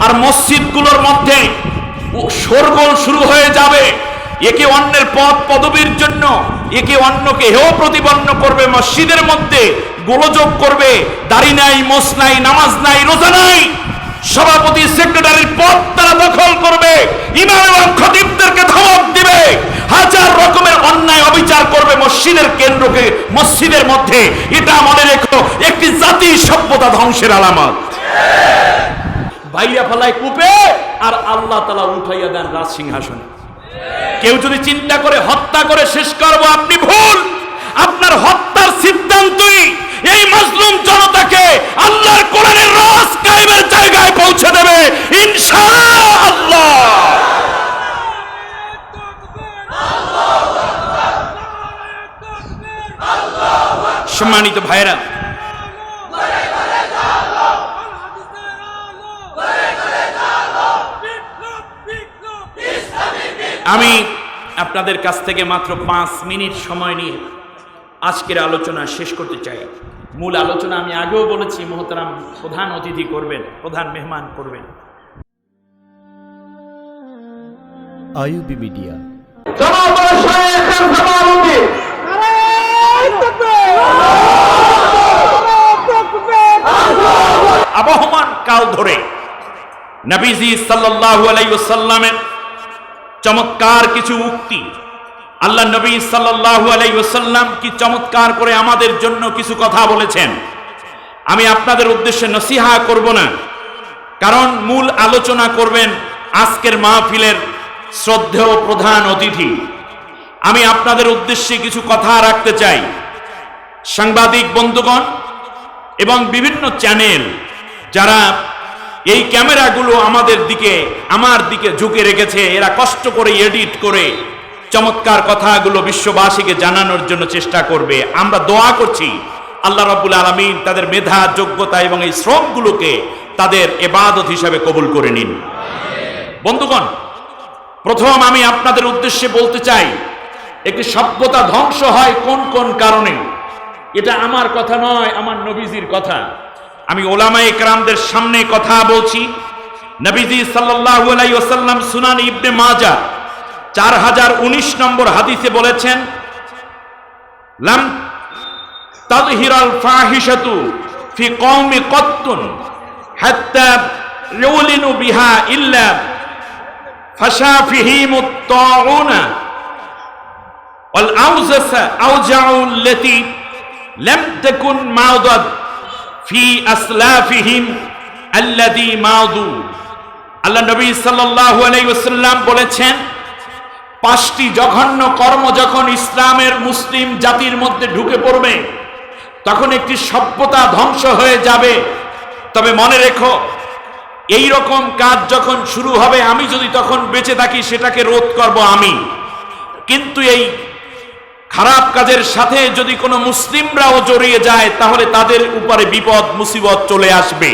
আর মসজিদগুলোর মধ্যে শোরগোল শুরু হয়ে যাবে। একে অন্যের পদ পদবীর জন্য একে অন্যকে হেয় প্রতিপন্ন করবে, মসজিদের মধ্যে গোলযোগ করবে, দাড়ি নাই, মোছ নাই, নামাজ নাই, রোজা নাই, সভাপতি সেক্রেটারির পদ তারা দখল করবে, ইমাম এবং খতিবদেরকে ধমক দিবে, হাজার রকমের অন্যায় অবিচার করবে মসজিদের কেন্দ্রকে, মসজিদের মধ্যে। এটা মনে রেখো, একটি জাতির সভ্যতা ধ্বংসের আলামত। বাইয়া ফেলায় কূপে আর আল্লাহ তাআলা উঠাইয়া দেন রাজ সিংহাসনে। কেউ যদি চিন্তা করে হত্যা করে শেষ করব, আপনি ভুল। আপনার হত্যার সিদ্ধান্তই এই মাজলুম জনতাকে আল্লাহর কোরআনের রাজ কায়েমের জায়গায় পৌঁছে দেবে ইনশাআল্লাহ। সম্মানিত ভাইরা, আমি আপনাদের কাছ থেকে মাত্র 5 মিনিট সময় নিয়ে আজকের আলোচনা শেষ করতে চাই। মূল আলোচনা আমি আগেও বলেছি, মোহতারাম প্রধান অতিথি করবেন, প্রধান মেহমান করবেন আইইউবি মিডিয়া। আবহমান কাল ধরে নবীজি সাল্লাল্লাহু আলাইহি ওয়াসাল্লামের চমৎকার কিছু উক্তি, আল্লাহ নবী সাল্লাল্লাহু আলাইহি ওয়াসাল্লাম কি চমৎকার করে আমাদের জন্য কিছু কথা বলেছেন। আমি আপনাদের উদ্দেশ্যে নসিহা করব না, কারণ মূল আলোচনা করবেন আজকের মাহফিলের শ্রদ্ধেয় প্রধান অতিথি। আমি আপনাদের উদ্দেশ্যে কিছু কথা রাখতে চাই। সাংবাদিক বন্ধুগণ এবং বিভিন্ন চ্যানেল যারা এই ক্যামেরাগুলো আমার দিকে ঝুঁকে রেখেছে, এরা কষ্ট করে এডিট করে চমৎকার কথাগুলো বিশ্ববাসীকে জানানোর জন্য চেষ্টা করবে। আমরা দোয়া করছি আল্লাহ রাব্বুল আলামিন তাদের মেধা, যোগ্যতা এবং এই শ্রমগুলোকে তাদের ইবাদত হিসেবে কবুল করে নিন। বন্ধুগণ, প্রথম আমি আপনাদের উদ্দেশ্যে বলতে চাই, একটি সভ্যতা ধ্বংস হয় কোন কোন কারণে। এটা আমার কথা নয়, আমার নবীজির কথা। আমি ওলামায়ে কেরামদের সামনে কথা বলছি। নবীজি সাল্লাল্লাহু আলাইহি ওয়াসাল্লাম সুনান ইবনে মাজাহ 4019 নম্বর হাদিসে বলেছেন, লাম তাযহিরাল ফাহিশাতু ফি কওমি কত্তুন হাত্তা ইউলিনু বিহা ইল্লা ফাশা ফিহিমুত তাউনা ওয়াল আউজাসা আউজাউল্লাতী লাম তাকুন মাউদাত ফি আসলাফিহিম আল্লাযী মাউদু। আল্লাহ নবী সাল্লাল্লাহু আলাইহি ওয়াসাল্লাম বলেছেন, 5টি জঘন্য কর্ম যখন ইসলামের মুসলিম জাতির মধ্যে ঢুকে পড়বে তখন একটি সভ্যতা ধ্বংস হয়ে যাবে। তবে মনে রেখো, এই রকম কাজ যখন শুরু হবে, আমি যদি তখন বেঁচে থাকি সেটাকে রোধ করব আমি। কিন্তু এই খারাপ কাজের সাথে যদি কোনো মুসলিমরাও জড়িয়ে যায় তাহলে তাদের উপরে বিপদ মুসিবত চলে আসবে।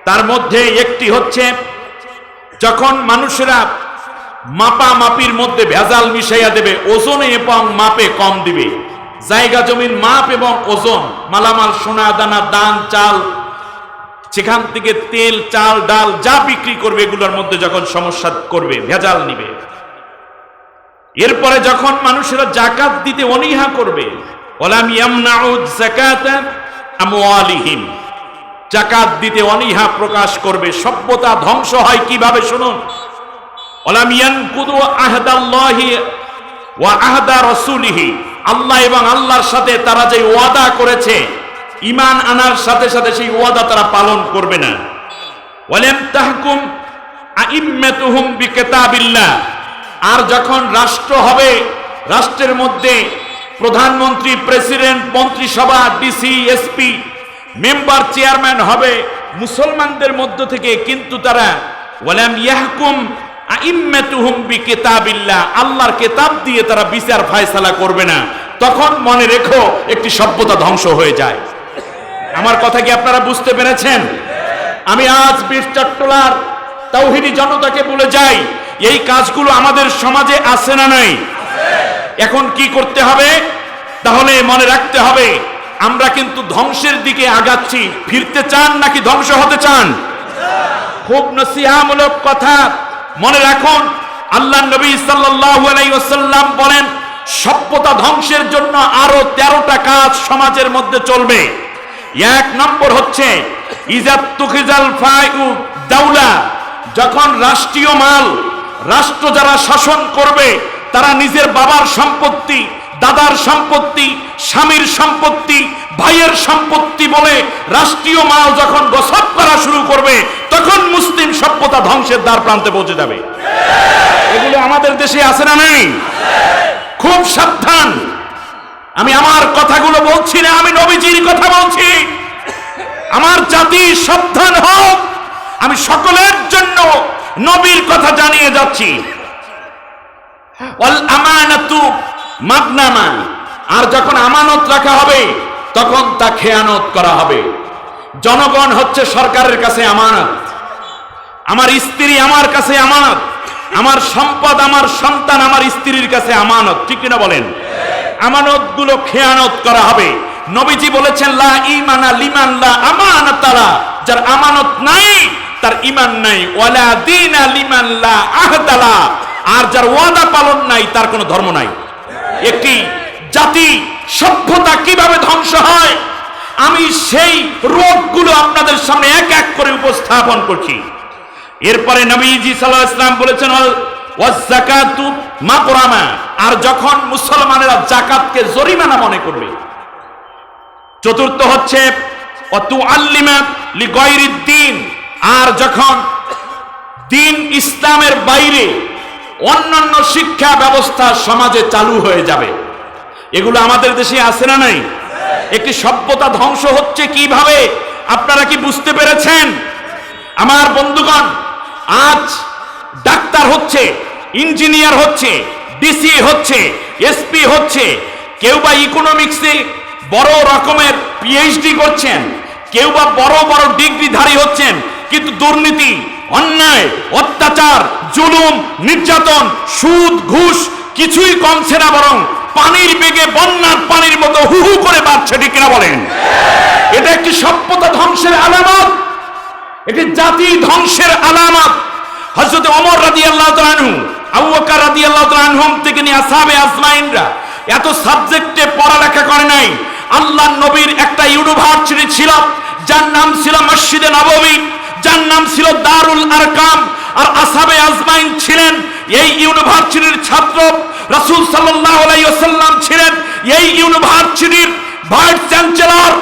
তার মধ্যে একটি হচ্ছে, যখন মানুষেরা মাপামাপির মধ্যে ভেজাল মিশাইয়া দেবে, ওজনে এবং মাপে কম দিবে, জায়গা জমির মাপ এবং ওজন, মালামাল সোনা দানা দান চাল, সেখান থেকে তেল চাল ডাল যা বিক্রি করবে এগুলোর মধ্যে যখন সমস্যা করবে, ভেজাল নিবে। এরপরে যখন মানুষেরা যাকাত দিতে অনীহা করবে, ওয়ালাম ইয়ামনাউ যাকাতা আমওয়ালিহিম, যাকাত দিতে অনীহা প্রকাশ করবে, সভ্যতা ধ্বংস হয় কিভাবে শুনুন। ওয়ালাম ইয়ানকুদু আহদাল্লাহি ওয়া আহদা রাসূলিহি, আল্লাহ এবং আল্লাহর সাথে তারা যে ওয়াদা করেছে, ঈমান আনার সাথে সাথে সেই ওয়াদা তারা পালন করবে না। ওয়ালাম তাহকুম আইম্মাতুহুম বিকিতাবিল্লাহ, আর যখন রাষ্ট্র হবে, রাষ্ট্রের মধ্যে প্রধানমন্ত্রী, প্রেসিডেন্ট, মন্ত্রিসভা, ডিসি, এসপি, মেম্বার, চেয়ারম্যান হবে মুসলমানদের মধ্য থেকে, কিন্তু তারা ওয়ালাম ইয়াহকুম আইম্মাতুহুম বিকিতাবিল্লাহ, আল্লাহর কিতাব দিয়ে তারা বিচার ফয়সালা করবে না, তখন মনে রেখো একটি সভ্যতা ধ্বংস হয়ে যায়। আমার কথা কি আপনারা বুঝতে পেরেছেন? আমি আজ বীর চট্টলার তাওহীদি জনতাকে বলে যাই, এই কাজগুলো আমাদের সমাজে আছে না নাই? এখন কি করতে হবে? তাহলে মনে রাখতে হবে আমরা কিন্তু ধ্বংসের দিকে আগাচ্ছি। ফিরতে চান নাকি ধ্বংস হতে চান? খুব নসিহামূলক কথা মনে রাখুন। আল্লাহ নবী সাল্লাল্লাহু আলাইহি ওয়াসাল্লাম বলেন, সভ্যতা ধ্বংসের জন্য আরো 13টা কাজ সমাজের মধ্যে চলবে। এক নম্বর হচ্ছে ইজাত তুখিজাল ফাইউ দাওলা, যখন রাষ্ট্রীয় মাল, রাষ্ট্র যারা শাসন করবে তারা নিজের বাবার সম্পত্তি, দাদার সম্পত্তি, স্বামীর সম্পত্তি, ভাইয়ের সম্পত্তি বলে রাষ্ট্রীয় মাল যখন গসব করা শুরু করবে, তখন মুসলিম সভ্যতা ধ্বংসের দ্বার প্রান্তে পৌঁছে যাবে। এগুলো আমাদের দেশে আছে না নেই? খুব সাবধান। আমি আমার কথাগুলো বলছি না, আমি নবীজির কথা বলছি। আমার জাতি সাবধান হোক, আমি সকলের জন্য নবীর কথা জানিয়ে যাচ্ছি। ওয়াল আমানাতু মাগনামা, আর যখন আমানত রাখা হবে তখন তা খেয়ানত করা হবে। জনগণ হচ্ছে সরকারের কাছে আমানত, আমার স্ত্রী আমার কাছে আমানত, আমার সম্পদ, আমার সন্তান আমার স্ত্রীর কাছে আমানত, ঠিক কিনা বলেন? আমানতগুলো খেয়ানত করা হবে। নবীজি বলেছেন, লা ঈমানা লিমান লা আমানাতা লা, যার আমানত নাই তার ঈমান নাই। ওয়ালা দীনা লিমান লা আহদা লা, আর যার ওয়াদা পালন নাই তার কোনো ধর্ম নাই। একটি জাতি, সভ্যতা কিভাবে ধ্বংস হয়, আমি সেই রোগগুলো আপনাদের সামনে এক এক করে উপস্থাপন করছি। এরপরে নবীজি সাল্লাল্লাহু আলাইহি ওয়াসাল্লাম বলেছেন, ওয়াজ যাকাতু মাকরামা, আর যখন মুসলমানেরা যাকাতকে জরিমানা মনে করবে। চতুর্থ হচ্ছে ওয়াতুআল্লিমা লিগায়রিদ দ্বীন, আর যখন দ্বীন ইসলামের বাইরে অন্যান্য শিক্ষা ব্যবস্থা সমাজে চালু হয়ে যাবে। এগুলো আমাদের দেশে আছে না নাই? একটি সভ্যতা ধ্বংস হচ্ছে কিভাবে, আপনারা কি বুঝতে পেরেছেন? আমার বন্ধুগণ, আজ ডাক্তার হচ্ছে, ইঞ্জিনিয়ার হচ্ছে, ডিসি হচ্ছে, এসপি হচ্ছে, কেউ বা ইকোনমিক্সে বড় রকমের পিএইচডি করছেন, কেউ বা বড় বড় ডিগ্রিধারী হচ্ছেন, কিন্তু দুর্নীতি, অন্যায়, অত্যাচার, জুলুম, নির্যাতন, সুদ, ঘুষ কিছুই কমছে না, বরং পানির বেগে বন্যার পানির মতো হু হু করে বাড়ছে, ঠিক কিনা বলেন? এটা একটি সভ্যতা ধ্বংসের আলামত, এটি জাতি ধ্বংসের আলামত। হযরত ওমর রাদিয়াল্লাহু তাআলা আনহু, আবু বকর রাদিয়াল্লাহু তাআলা আনহুম থেকে নিয়ে আসহাবে আজমাইনরা এত সাবজেক্টে পড়ালেখা করে নাই। আল্লাহর নবীর একটা ইউনিভার্সিটি ছিল, যার নাম ছিল মসজিদে নববী, যার নাম ছিল দারুল আরকাম, আর আসহাবে আজমাইন ছিলেন এই ইউনিভার্সিটির ছাত্র। রাসূল সাল্লাল্লাহু আলাইহি ওয়াসাল্লাম ছিলেন এই ইউনিভার্সিটির ভাইস চ্যান্সেলর।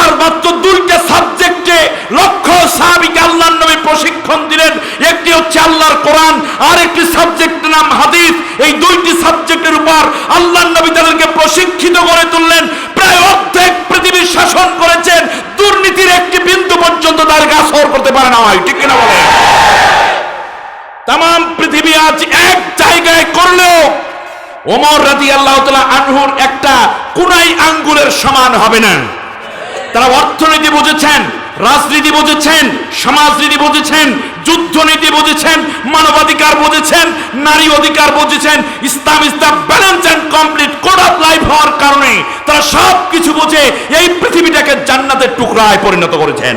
আর মাত্র দুইটা সাবজেক্টে লক্ষ সাহাবীকে আল্লাহর নবী প্রশিক্ষণ দিলেন। একটি হচ্ছে আল্লাহর কোরআন, আর একটি সাবজেক্টের নাম হাদিস। এই দুইটি সাবজেক্টের উপর আল্লাহর নবী তাদেরকে প্রশিক্ষিত করে তুললেন। প্রায় অর্ধেক পৃথিবী শাসন করেছেন, দুর্নীতির একটি বিন্দু পর্যন্ত তার গা সর করতে পারে না, হয় ঠিক কিনা বলে? তাম পৃথিবী আজ এক জায়গায় করলেও ওমর রাদিয়াল্লাহু তাআলা আনহুর একটা কুনাই আঙ্গুলের সমান হবে না। তারা অর্থনীতি বুঝেছেন, রাজনীতি বুঝেছেন, সমাজনীতি বুঝেছেন, যুদ্ধনীতি বুঝেছেন, মানবাধিকার বুঝেছেন, নারী অধিকার বুঝেছেন। Islam is the balance and complete code of life হওয়ার কারণে তারা সব কিছু বুঝে এই পৃথিবীটাকে জান্নাতের টুকরায় পরিণত করেছেন।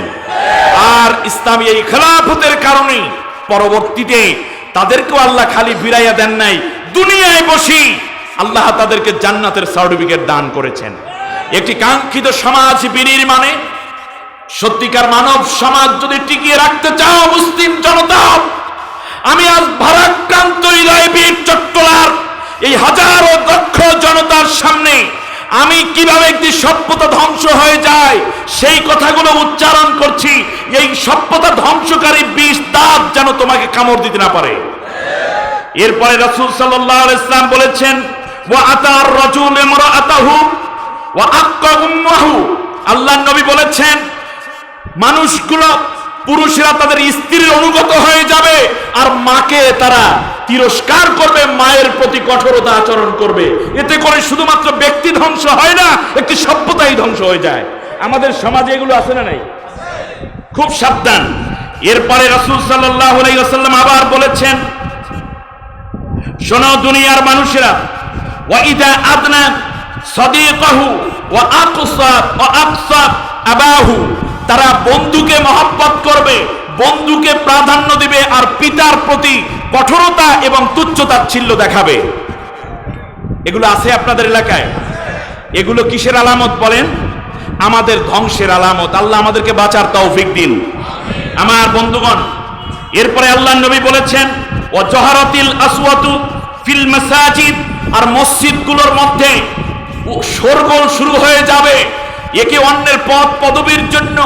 আর ইসলামী এই খেলাফতের কারণে পরবর্তীতে তাদেরকেও আল্লাহ খালি ফিরাইয়া দেন নাই, দুনিয়ায় বসি আল্লাহ তাদেরকে জান্নাতের সার্টিফিকেট দান করেছেন। একটি কাঙ্ক্ষিত সমাজ বিনির্মাণে, সত্যিকার মানব সমাজ যদি টিকিয়ে রাখতে চাও মুসলিম জনতা, আমি আজ ভারাক্রান্ত হৃদয়ে বীর চট্টলার এই হাজারো দক্ষ জনতার সামনে আমি কিভাবে একটি সভ্যতা ধ্বংস হয়ে যায় সেই কথাগুলো উচ্চারণ করছি। এই সভ্যতা ধ্বংসকারী বিষ দাঁত যেন তোমাকে কামড় দিতে না পারে। এরপরে রাসূল সাল্লাল্লাহু আলাইহি ওয়াসাল্লাম বলেছেন, ওয়া আতার রাজুল ইমরাআতাহু ওয়া আক্কা উম্মাহু, আল্লাহর নবী বলেছেন মানুষগুলো, পুরুষেরা তাদের স্ত্রীর অনুগত হয়ে যাবে আর মাকে তারা তিরস্কার করবে, মায়ের প্রতি কঠোরতা আচরণ করবে। এতে করে শুধুমাত্র ব্যক্তি ধ্বংস হয় না, একটি সভ্যতাই ধ্বংস হয়ে যায়। আমাদের সমাজে এগুলো আছে না নাই? খুব সাবধান। এরপরে রাসূল সাল্লাল্লাহু আলাইহি ওয়াসাল্লাম আবার বলেছেন, শোনো দুনিয়ার মানুষেরা, ওয়া ইদা আদনা সাদিকাহু ওয়া আকসা ওয়া আকসা আবাহু, তারা বন্ধুকে মহব্বত করবে, বন্ধুকে প্রাধান্য দিবে আর পিতার প্রতি কঠোরতা এবং তুচ্ছতাচ্ছিল্য দেখাবে। এগুলো আছে আপনাদের এলাকায়? এগুলো কিসের আলামত বলেন? আমাদের ধ্বংসের আলামত। আল্লাহ আমাদেরকে বাঁচার তৌফিক দিন। আমার বন্ধুগণ, এরপরে আল্লাহ নবী বলেছেন ওয়াজহারাতিল আসওয়াতু ফিল মাসাজিদ, আর মসজিদগুলোর মধ্যে শোরগোল শুরু হয়ে যাবে। একে অন্যের পদ পদবীর জন্য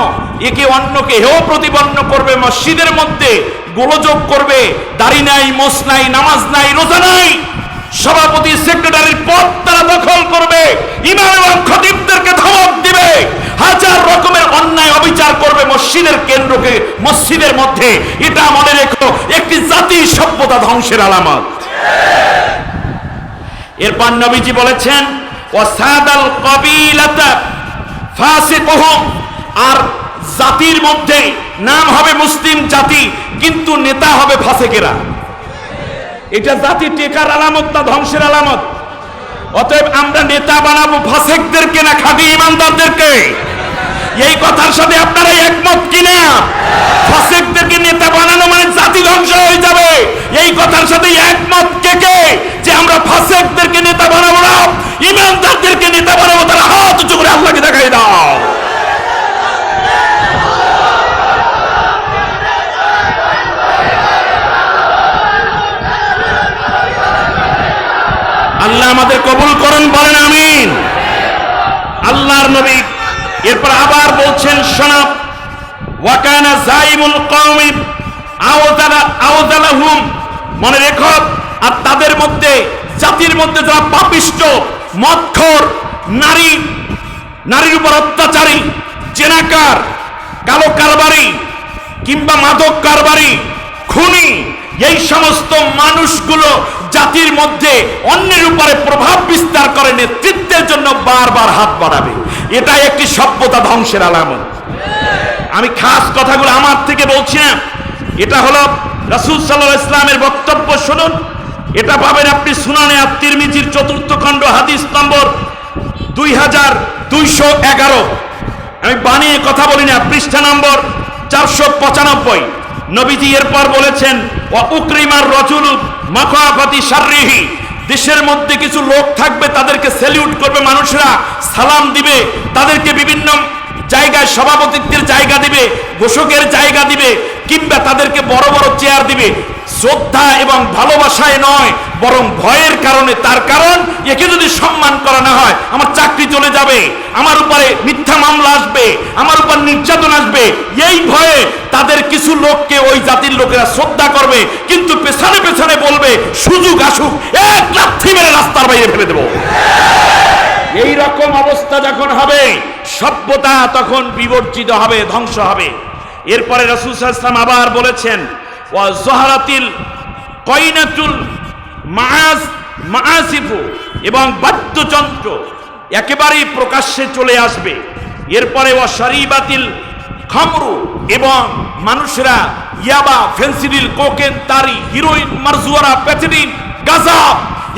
একে অন্যকে হেয় প্রতিপন্ন করবে, মসজিদের মধ্যে গোলযোগ করবে, দাড়ি নাই, মোছ নাই, নামাজ নাই, রোজা নাই, সভাপতি সেক্রেটারির পদ তারা দখল করবে, ইমাম এবং খতিবদেরকে ধমক দিবে, হাজার রকমের অন্যায় অবিচার করবে মসজিদের কেন্দ্রকে, মসজিদের মধ্যে। এটা মনে রেখো, একটি জাতির সভ্যতা ধ্বংসের আলামত। এরপর নবীজি বলেছেন ওয়াসাদাল কাবিলাতা ফাসিকুহুম, আর জাতির মধ্যে নাম হবে মুসলিম জাতি, কিন্তু নেতা হবে ফাসিকেরা। এটা জাতি টেকার আলামত না ধ্বংসের আলামত? অতএব আমরা নেতা বানাবো ফাসিকদেরকে না খাঁটি ইমানদারদেরকে? এই কথার সাথে আপনারা একমত কিনা? ফাসিকদেরকে নেতা বানানো মানে জাতি ধ্বংস হয়ে যাবে। এই কথার সাথে একমত কে কে যে আমরা ফাসিকদেরকে নেতা বানাবো না, ইমানদারদেরকে নেতা বানাবো? তারা হাত উঁচু করে আল্লাহকে দেখাই দাও। আল্লাহ আমাদের কবুল করুন, বলেন আমিন। আল্লাহর নবী এরপর আবার বলছেন, শোনো, ওয়াকানা যাইমুল কওমি আওযালাহুম, মনে রেখো, আর তাদের মধ্যে, জাতির মধ্যে যারা পাপিষ্ট, মদখোর, নারীর উপর অত্যাচারী, জেনাকার, কালো কারবারি কিংবা মাদক কারবারি, খুনি, এই সমস্ত মানুষগুলো জাতির মধ্যে অন্যের উপরে প্রভাব বিস্তার করে নেতৃত্বের জন্য বারবার হাত বাড়াবে। এটা একটি সভ্যতা ধ্বংসের আলামত। আমি খাস কথাগুলো আমার থেকে বলছি না, এটা হলো রাসূল সাল্লাল্লাহু আলাইহি ওয়াসাল্লামের বক্তব্য। শুনুন, এটা পাবেন আপনি সুনানে আত-তিরমিজির 4th খণ্ড হাদিস নম্বর 2211। আমি বানিয়ে কথা বলি না, পৃষ্ঠা নম্বর 495। নবীজি এরপর বলেছেন ওয়া উকরিমার রাজুলু মাকাফাতি শাররিহি, দেশের মধ্যে কিছু লোক থাকবে, তাদেরকে স্যালিউট করবে মানুষরা, সালাম দিবে, তাদেরকে বিভিন্ন জায়গায় সভাপতিত্বের জায়গা দিবে, ঘোষকের জায়গা দিবে, কিংবা তাদেরকে বড় বড় চেয়ার দিবে। শ্রদ্ধা এবং ভালোবাসায় নয়, বরং ভয়ের কারণে। তার কারণ, একে যদি সম্মান করা না হয় আমার চাকরি চলে যাবে, আমার উপরে মিথ্যা মামলা আসবে, আমার উপর নির্যাতন আসবে। এই ভয়ে তাদের কিছু লোককে ওই জাতির লোকেরা শ্রদ্ধা করবে, কিন্তু পেছনে পেছনে বলবে সুযোগ আসুক এক লাথি মেরে রাস্তার বাইরে ফেলে দেব। এই রকম অবস্থা যখন হবে, সভ্যতা তখন বিবর্জিত হবে, ধ্বংস হবে। এরপরে রাসূল সাল্লাল্লাহু আলাইহি ওয়াসাল্লাম আবার বলেছেন ওয়া যহারাতিল কয়নাতুল মাআসিফু, এবং বাদ্যযন্ত্র একেবারেই প্রকাশ্যে চলে আসবে। এরপরে ওয়া শারিবাতিল খামরু, এবং মানুষরা ইয়াবা, ফেন্সিডিল, কোকেন, তারি, হিরোইন, মারজুয়ারা, প্যাথিডিন, গাঁজা,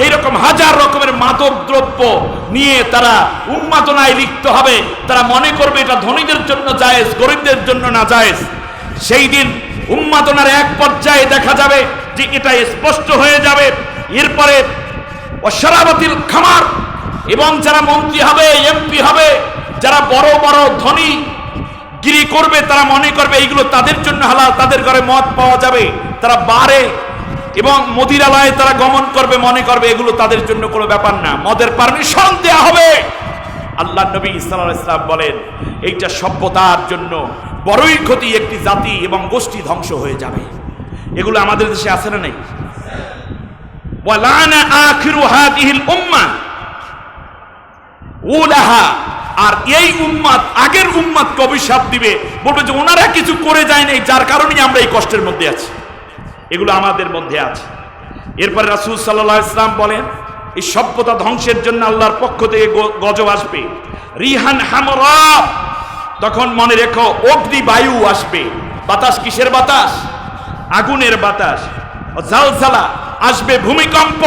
এইরকম হাজার রকমের মাদক দ্রব্য নিয়ে তারা উন্মাদনায় লিপ্ত হবে। তারা মনে করবে এটা ধনীদের জন্য জায়েজ, গরিবদের জন্য না জায়েজ। সেই দিন উন্মাদনার এক পর্যায়ে দেখা যাবে যে এটা স্পষ্ট হয়ে যাবে। এরপরে অশরাবাতিল খামার, এবং যারা মন্ত্রী হবে, এমপি হবে, যারা বড় বড় ধনী গিরি করবে, তারা মনে করবে এইগুলো তাদের জন্য হালাল, তাদের ঘরে মদ পাওয়া যাবে। তারা বারে এবং মদিরালয়ে তারা গমন করবে, মনে করবে এগুলো তাদের জন্য কোনো ব্যাপার না, মদের পারমিশন দেয়া হবে। আল্লাহ নবী সাল্লাল্লাহু আলাইহি ওয়াসাল্লাম বলেন এইটা সভ্যতার জন্য বড়ই ক্ষতি, একটি জাতি এবং গোষ্ঠী ধ্বংস হয়ে যাবে। এগুলো আমাদের দেশে আছে না নেই? ওয়ালানা আখিরু হাদিহিল উম্মাহ উলাহা, আর এই উম্মাত আগের উম্মাতকে অভিশাপ দিবে, বলবে যে ওনারা কিছু করে যায় নাই, যার কারণেই আমরা এই কষ্টের মধ্যে আছি। এগুলো আমাদের মধ্যে আছে। এরপরে রাসূল সাল্লাল্লাহু আলাইহি ওয়াসাল্লাম বলেন এই সভ্যতা ধ্বংসের জন্য আল্লাহর পক্ষ থেকে গজব আসবে, রিহান হামরা, তখন মনে রেখো অগ্নি বায়ু আসবে। বাতাস কিসের বাতাস? আগুনের বাতাস। জালজালা আসবে, ভূমিকম্প।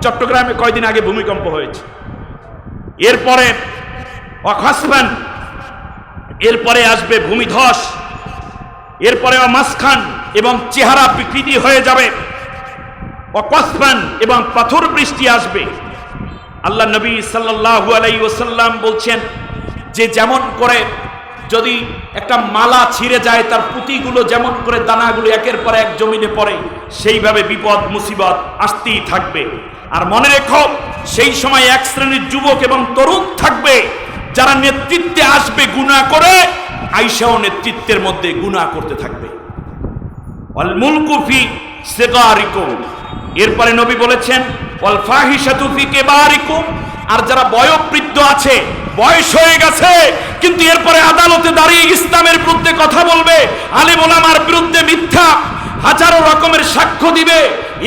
চট্টগ্রামে কয়দিন আগে ভূমিকম্প হয়েছে। এরপরে অখাসফান, এরপরে আসবে ভূমিধস। এরপরে মাসখান এবং চেহারা বিকৃতি হয়ে যাবে, অকসফান এবং পাথর বৃষ্টি আসবে। আল্লাহ নবী সাল্লাল্লাহু আলাইহি ওয়াসাল্লাম বলছেন যে যেমন করে যদি একটা মালা ছিঁড়ে যায়, তার পুঁতিগুলো যেমন করে দানাগুলো একের পর এক জমিনে পড়ে, সেইভাবে বিপদ মুসিবত আসতেই থাকবে। আর মনে রেখো, সেই সময় এক শ্রেণীর যুবক এবং তরুণ থাকবে যারা নেতৃত্বে আসবে গুনাহ করে, আয়েশাও নেতৃত্বের মধ্যে গুনাহ করতে থাকবে। ওয়াল মুলকু ফি সিগারিকুম, এরপরে নবী বলেছেন ওয়াল ফাহিশাতু ফি কিবারিকুম, আর যারা বয়োবৃদ্ধ আছে, বয়স হয়ে গেছে, কিন্তু এরপরে আদালতে দাঁড়িয়ে ইসলামের বিরুদ্ধে কথা বলবে, আলেম ওলামার বিরুদ্ধে মিথ্যা হাজারো রকমের সাক্ষ্য দিবে,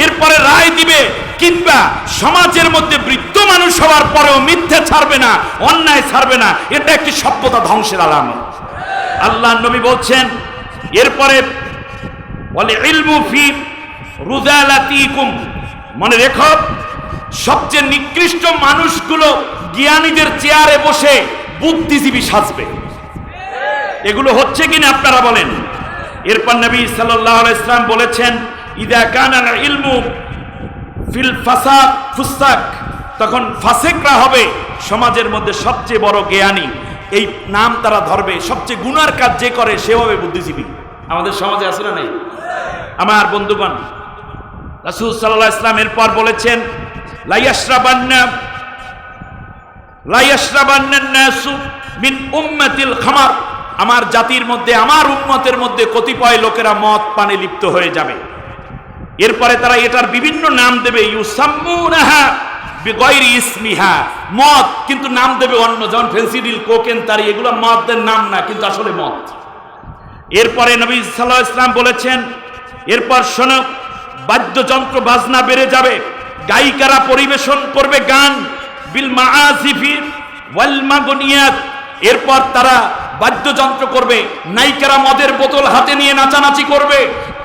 এরপরে রায় দিবে, কিংবা সমাজের মধ্যে বৃদ্ধ মানুষ হওয়ার পরেও মিথ্যা ছাড়বে না, অন্যায় ছাড়বে না, এটা একটি সভ্যতা ধ্বংসের আলামত। আল্লাহ নবী বলছেন এরপরে ওয়াল ইলমু ফি রুযালাতিকুম, মনে রেখো সবচেয়ে নিকৃষ্ট মানুষগুলো জ্ঞানীদের চেয়ারে বসে বুদ্ধিজীবী সাজবে। এগুলো হচ্ছে কিনা আপনারা বলেন? এরপর নবী সাল্লাল্লাহু আলাইহি ওয়াসাল্লাম বলেছেন ইদা কানা আল ইলমু ফিল ফাসাদ ফুসাক, তখন ফাসিকরা হবে সমাজের মধ্যে সবচেয়ে বড় জ্ঞানী, এই নাম তারা ধরবে। সবচেয়ে গুনার কাজ যে করে সে হবে বুদ্ধিজীবী। আমাদের সমাজে আছে না নেই? আমার বন্ধুগণ, রাসূল সাল্লাল্লাহু আলাইহি ওয়াসাল্লাম এরপর বলেছেন লা ইয়াশরাবান্নান নাসু মিন উম্মাতিল খামার, আমার জাতির মধ্যে, আমার উম্মতের মধ্যে কতিপয় লোকেরা মদ পানে লিপ্ত হয়ে যাবে। এরপরে তারা এটার বিভিন্ন নাম দেবে, ইউসাম্মুনাহা বিগাইরি ইসমিহা, মদ কিন্তু নাম দেবে অন্য, যেমন ফেন্সিডিল, কোকেন, তারি, এগুলো মদের নাম না, কিন্তু আসলে মদ। এরপরে নবী সাল্লাল্লাহু আলাইহি ওয়াসাল্লাম বলেছেন এরপর শোনো, বাদ্যযন্ত্র বাজনা বেড়ে যাবে, গায়িকারা পরিবেশন করবে গান, বিল মাআসিফি ওয়াল মাগনিয়াত, এরপর তারা বাদ্যযন্ত্র করবে, নায়িকারা মদের বোতল হাতে নিয়ে নাচানাচি করবে,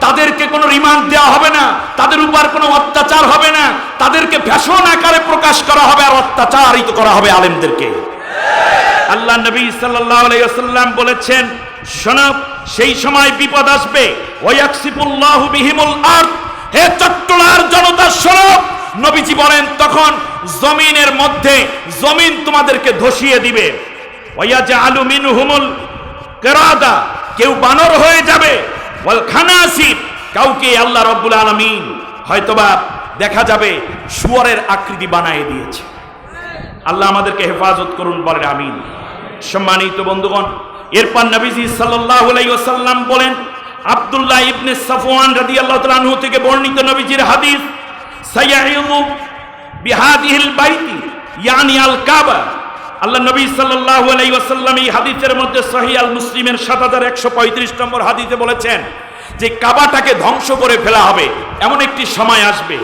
তাদেরকে কোনো রিমান্ড দেওয়া হবে না, তাদের উপর কোনো অত্যাচার হবে না, তাদেরকে ফ্যাশন আকারে প্রকাশ করা হবে আর অত্যাচারিত করা হবে আলেমদেরকে। আল্লাহ নবী সাল্লাল্লাহু আলাইহি ওয়াসাল্লাম বলেছেন শোনো, সেই সময় বিপদ আসবে, ওয়ায়াকসিফুল্লাহু বিহিমুল আরদ, হে চট্টলার জনতা শোনো, নবীজি বলেন তখন জমিনের মধ্যে জমিন তোমাদেরকে ধসিয়ে দিবে, ওয়ায়াজআলু মিনহুমুল কিরাদা, কেউ বানর হয়ে যাবে, ওয়াল খানাসির, কাউকে আল্লাহ রাব্বুল আলামিন হয়তোবা দেখা যাবে শুয়োরের আকৃতি বানিয়ে দিয়েছে। আল্লাহ আমাদেরকে হেফাজত করুন, বলেন আমিন। সম্মানিত বন্ধুগণ, এরপর নবীজি সাল্লাল্লাহু আলাইহি ওয়াসাল্লাম বলেন, আব্দুল্লাহ ইবনে সাফওয়ান রাদিয়াল্লাহু তাআলা আনহু থেকে বর্ণিত নবীজির হাদিস, সায়াইযু বিহাদিহিল বাইতি ইয়ানি আল কাবা, আল্লাহ নবী সাল্লাল্লাহু আলাইহি ওয়াসাল্লাম এই হাদিসের মধ্যে সহিহ আল মুসলিমের 7135 নম্বর হাদিসে বলেছেন যে কাবাটাকে ধ্বংস করে ফেলা হবে, এমন একটি সময় আসবে।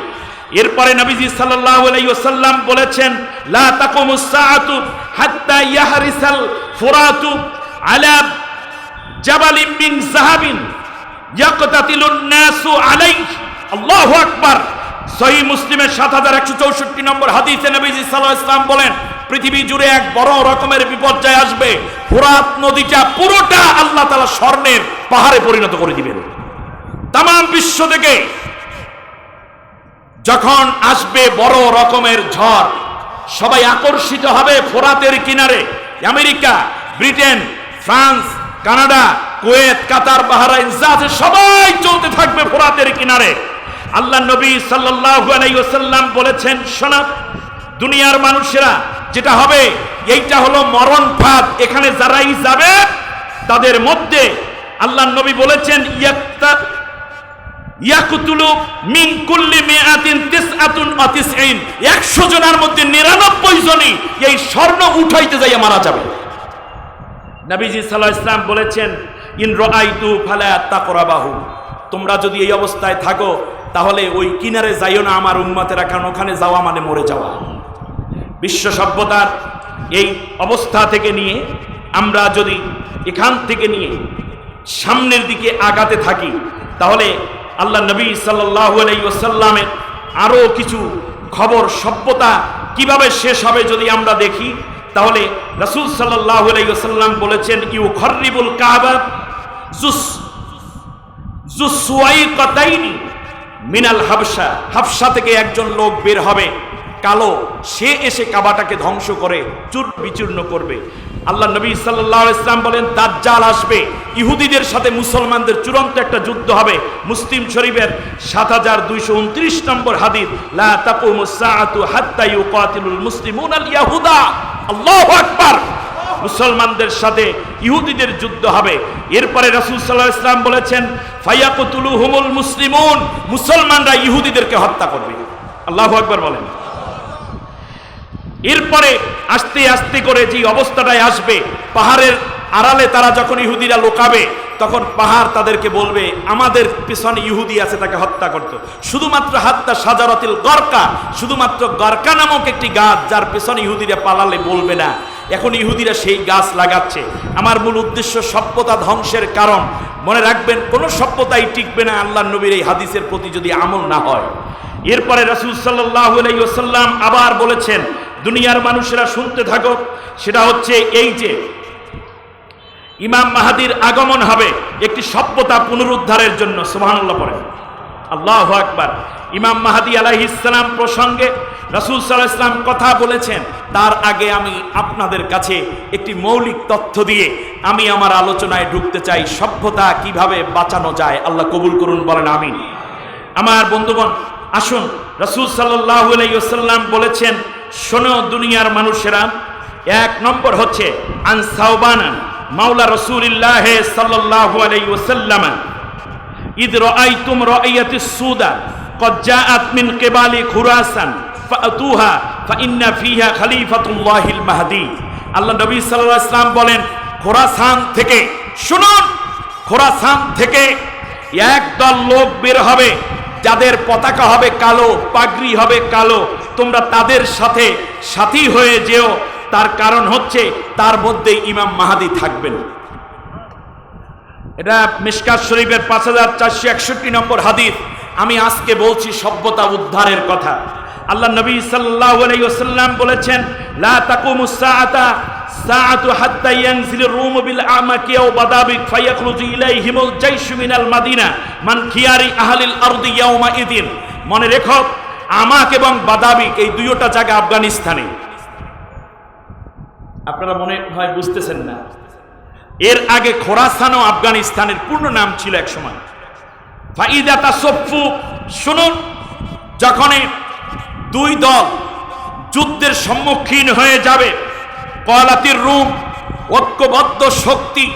এরপরে নবীজি সাল্লাল্লাহু আলাইহি ওয়াসাল্লাম বলেছেন লা তাকুমুস সাআতু হাত্তা ইয়াহরিসাল ফুরাতু আলা জাবালিন মিন যাহাবিন ইয়াকতাতিলুন নাসু আলাইহি, আল্লাহু আকবার। সহিহ মুসলিমের 7164 নম্বর হাদিসে নবীজি সাল্লাল্লাহু আলাইহি ওয়াসাল্লাম বলেন পৃথিবী জুড়ে এক বড় রকমের বিপর্যয় আসবে, ফুরাত নদীটা পুরোটা আল্লাহ তাআলা স্বর্ণের পাহাড়ে পরিণত করে দিবেন। তাম বিশ্ব থেকে যখন আসবে বড় রকমের ঝড়, সবাই আকর্ষিত হবে ফোরাতের কিনারে। America, Britain, France, Canada, Kuwait, Qatar, Bahrain যা আছে সবাই চলতে থাকবে ফোরাতের কিনারে। আল্লাহ নবী সাল্লাল্লাহু আলাইহি ওয়াসাল্লাম বলেছেন শোনো, দুনিয়ার মানুষেরা যেটা হবে এইটা হলো মরণ ফাঁদ, এখানে যারাই যাবে তাদের মধ্যে আল্লাহ নবী বলেছেন ইয়াকুতুলু মিন কুল্লি মিআতিন তিসআতুন ওয়া তিসঈন, 100 জনের মধ্যে 99 জনই এই স্বর্ণ উঠাইতে যাইয়া মারা যাবে। নবীজি সাল্লাল্লাহু আলাইহি ওয়াসাল্লাম বলেছেন ইন রাআইতু ফালা তাকরাবাহু, তোমরা যদি এই অবস্থায় থাকো তাহলে ওই কিনারে যাইও না আমার উম্মতেরা, কারণ ওখানে যাওয়া মানে মরে যাওয়া। বিশ্ব সভ্যতার এই অবস্থা থেকে নিয়ে আমরা যদি এখান থেকে নিয়ে সামনের দিকে আগাতে থাকি তাহলে আল্লাহ নবী সাল্লাল্লাহু আলাইহি ওয়াসাল্লামের আরো কিছু খবর সভ্যতা কিভাবে শেষ হবে যদি আমরা দেখি, তাহলে রাসূল সাল্লাল্লাহু আলাইহি ওয়াসাল্লাম বলেছেন ইউখাররিবুল কাবা জুস যুসওয়াইকাতাইনি মিনাল হাবশা, হাবশা থেকে একজন লোক বের হবে কালো, সে এসে কাবাটাকে ধ্বংস করে চূর্ণ বিচূর্ণ করবে। আল্লাহ নবী সাল্লাল্লাহু আলাইহি ওয়াসাল্লাম বলেন দাজ্জাল আসবে, ইহুদিদের সাথে মুসলমানদের চূড়ান্ত একটা যুদ্ধ হবে। মুসলিম শরীফের 7229 নম্বর হাদিস, লা তাকুমুস সাআতু হাত্তা ইউকাতিলুল মুসলিমুনা আল ইয়াহুদা। আল্লাহু আকবার। মুসলমানদের সাথে ইহুদিদের যুদ্ধ হবে। এরপরে রাসূল সাল্লাল্লাহু আলাইহি ওয়াসাল্লাম বলেছেন ফায়াকতুলুহুমুল মুসলিমুন, মুসলমানরা ইহুদিদেরকে হত্যা করবে। আল্লাহু আকবার বলেন। এরপরে আস্তে আস্তে করে যে অবস্থাটায় আসবে, পাহাড়ের আড়ালে তারা যখন ইহুদিরা লুকাবে, তখন পাহাড় তাদেরকে বলবে আমাদের পিছনে ইহুদি আছে, তাকে হত্যা করত। শুধুমাত্র হাত্তা শাজারাতিল গরকা, শুধুমাত্র গরকা নামক একটি গাছ যার পিছনে ইহুদিরা পালালে বলবে না। এখন ইহুদিরা সেই গাছ লাগাচ্ছে। আমার মূল উদ্দেশ্য সভ্যতা ধ্বংসের কারণ। মনে রাখবেন, কোন সভ্যতাই টিকবে না আল্লাহর নবীর এই হাদিসের প্রতি যদি আমল না হয়। এরপরে রাসূল সাল্লাল্লাহু আলাইহি ওয়াসাল্লাম আবার বলেছেন, দুনিয়ার মানুষেরা শুনতে থাকো, সেটা হচ্ছে এই যে ইমাম মাহদির আগমন হবে একটি সভ্যতা পুনরুদ্ধারের জন্য। সুবহানাল্লাহ পড়েন, আল্লাহু আকবার। ইমাম মাহদি আলাইহিস সালাম প্রসঙ্গে রাসূল সাল্লাল্লাহু আলাইহি ওয়াসাল্লাম কথা বলেছেন। তার আগে আমি আপনাদের কাছে একটি মৌলিক তথ্য দিয়ে আমি আমার আলোচনায় ঢুকতে চাই, সভ্যতা কিভাবে বাঁচানো যায়। আল্লাহ কবুল করুন, বলেন আমিন। আমার বন্ধুগণ, আসুন, রাসূল সাল্লাল্লাহু আলাইহি ওয়াসাল্লাম বলেছেন, শোনো দুনিয়ার মানুষেরা, এক নম্বর হচ্ছে আন সাওবান মাওলা রাসূলিল্লাহ সাল্লাল্লাহু আলাইহি ওয়াসাল্লাম ইদ রাআইতুম রাইয়াতিস সুদা قد جاءت من قبال خراسان فأتوها فإن فيها خليفة الله المهدي। আল্লাহ নবী সাল্লাল্লাহু আলাইহি ওয়াসাল্লাম বলেন, খোরাসান থেকে, শুনুন, খোরাসান থেকে একদল লোক বের হবে যাদের পতাকা হবে কালো, পাগড়ি হবে কালো। তোমরা তাদের সাথে সাথী হয়ে যেও, তার কারণ হচ্ছে তার মধ্যে ইমাম মাহদি থাকবেন। এটা মিশকাত শরীফের 5461 নম্বর হাদিস। আমি আজকে বলছি সভ্যতা উদ্ধারের কথা। আল্লাহ নবী সাল্লাল্লাহু আলাইহি ওয়াসাল্লাম বলেছেন, লা তাকুমুস সাআতু হাত্তা ইয়ানজিলুর রূম বিল আমাকি ওয়া বাদাবিক ফায়াখরুজু ইলাইহিমুল জাইশু মিনাল মাদিনা মান খিয়ারি আহলিল আরদি ইয়াউমা ইদিন। মনে রেখো, আমাক এবং বাদাবিক এই দুইটা জায়গা আফগানিস্তানে। আপনারা মনে হয় বুঝতেছেন না, এর আগে খোরাসান ও আফগানিস্তানের পূর্ণ নাম ছিল এক সময়। ফাইদা তাসাফফু, শুনুন, যখন দুই দল যুদ্ধের সম্মুখীন হয়ে যাবে, কলাতির রূম, ঐক্যবদ্ধ শক্তি,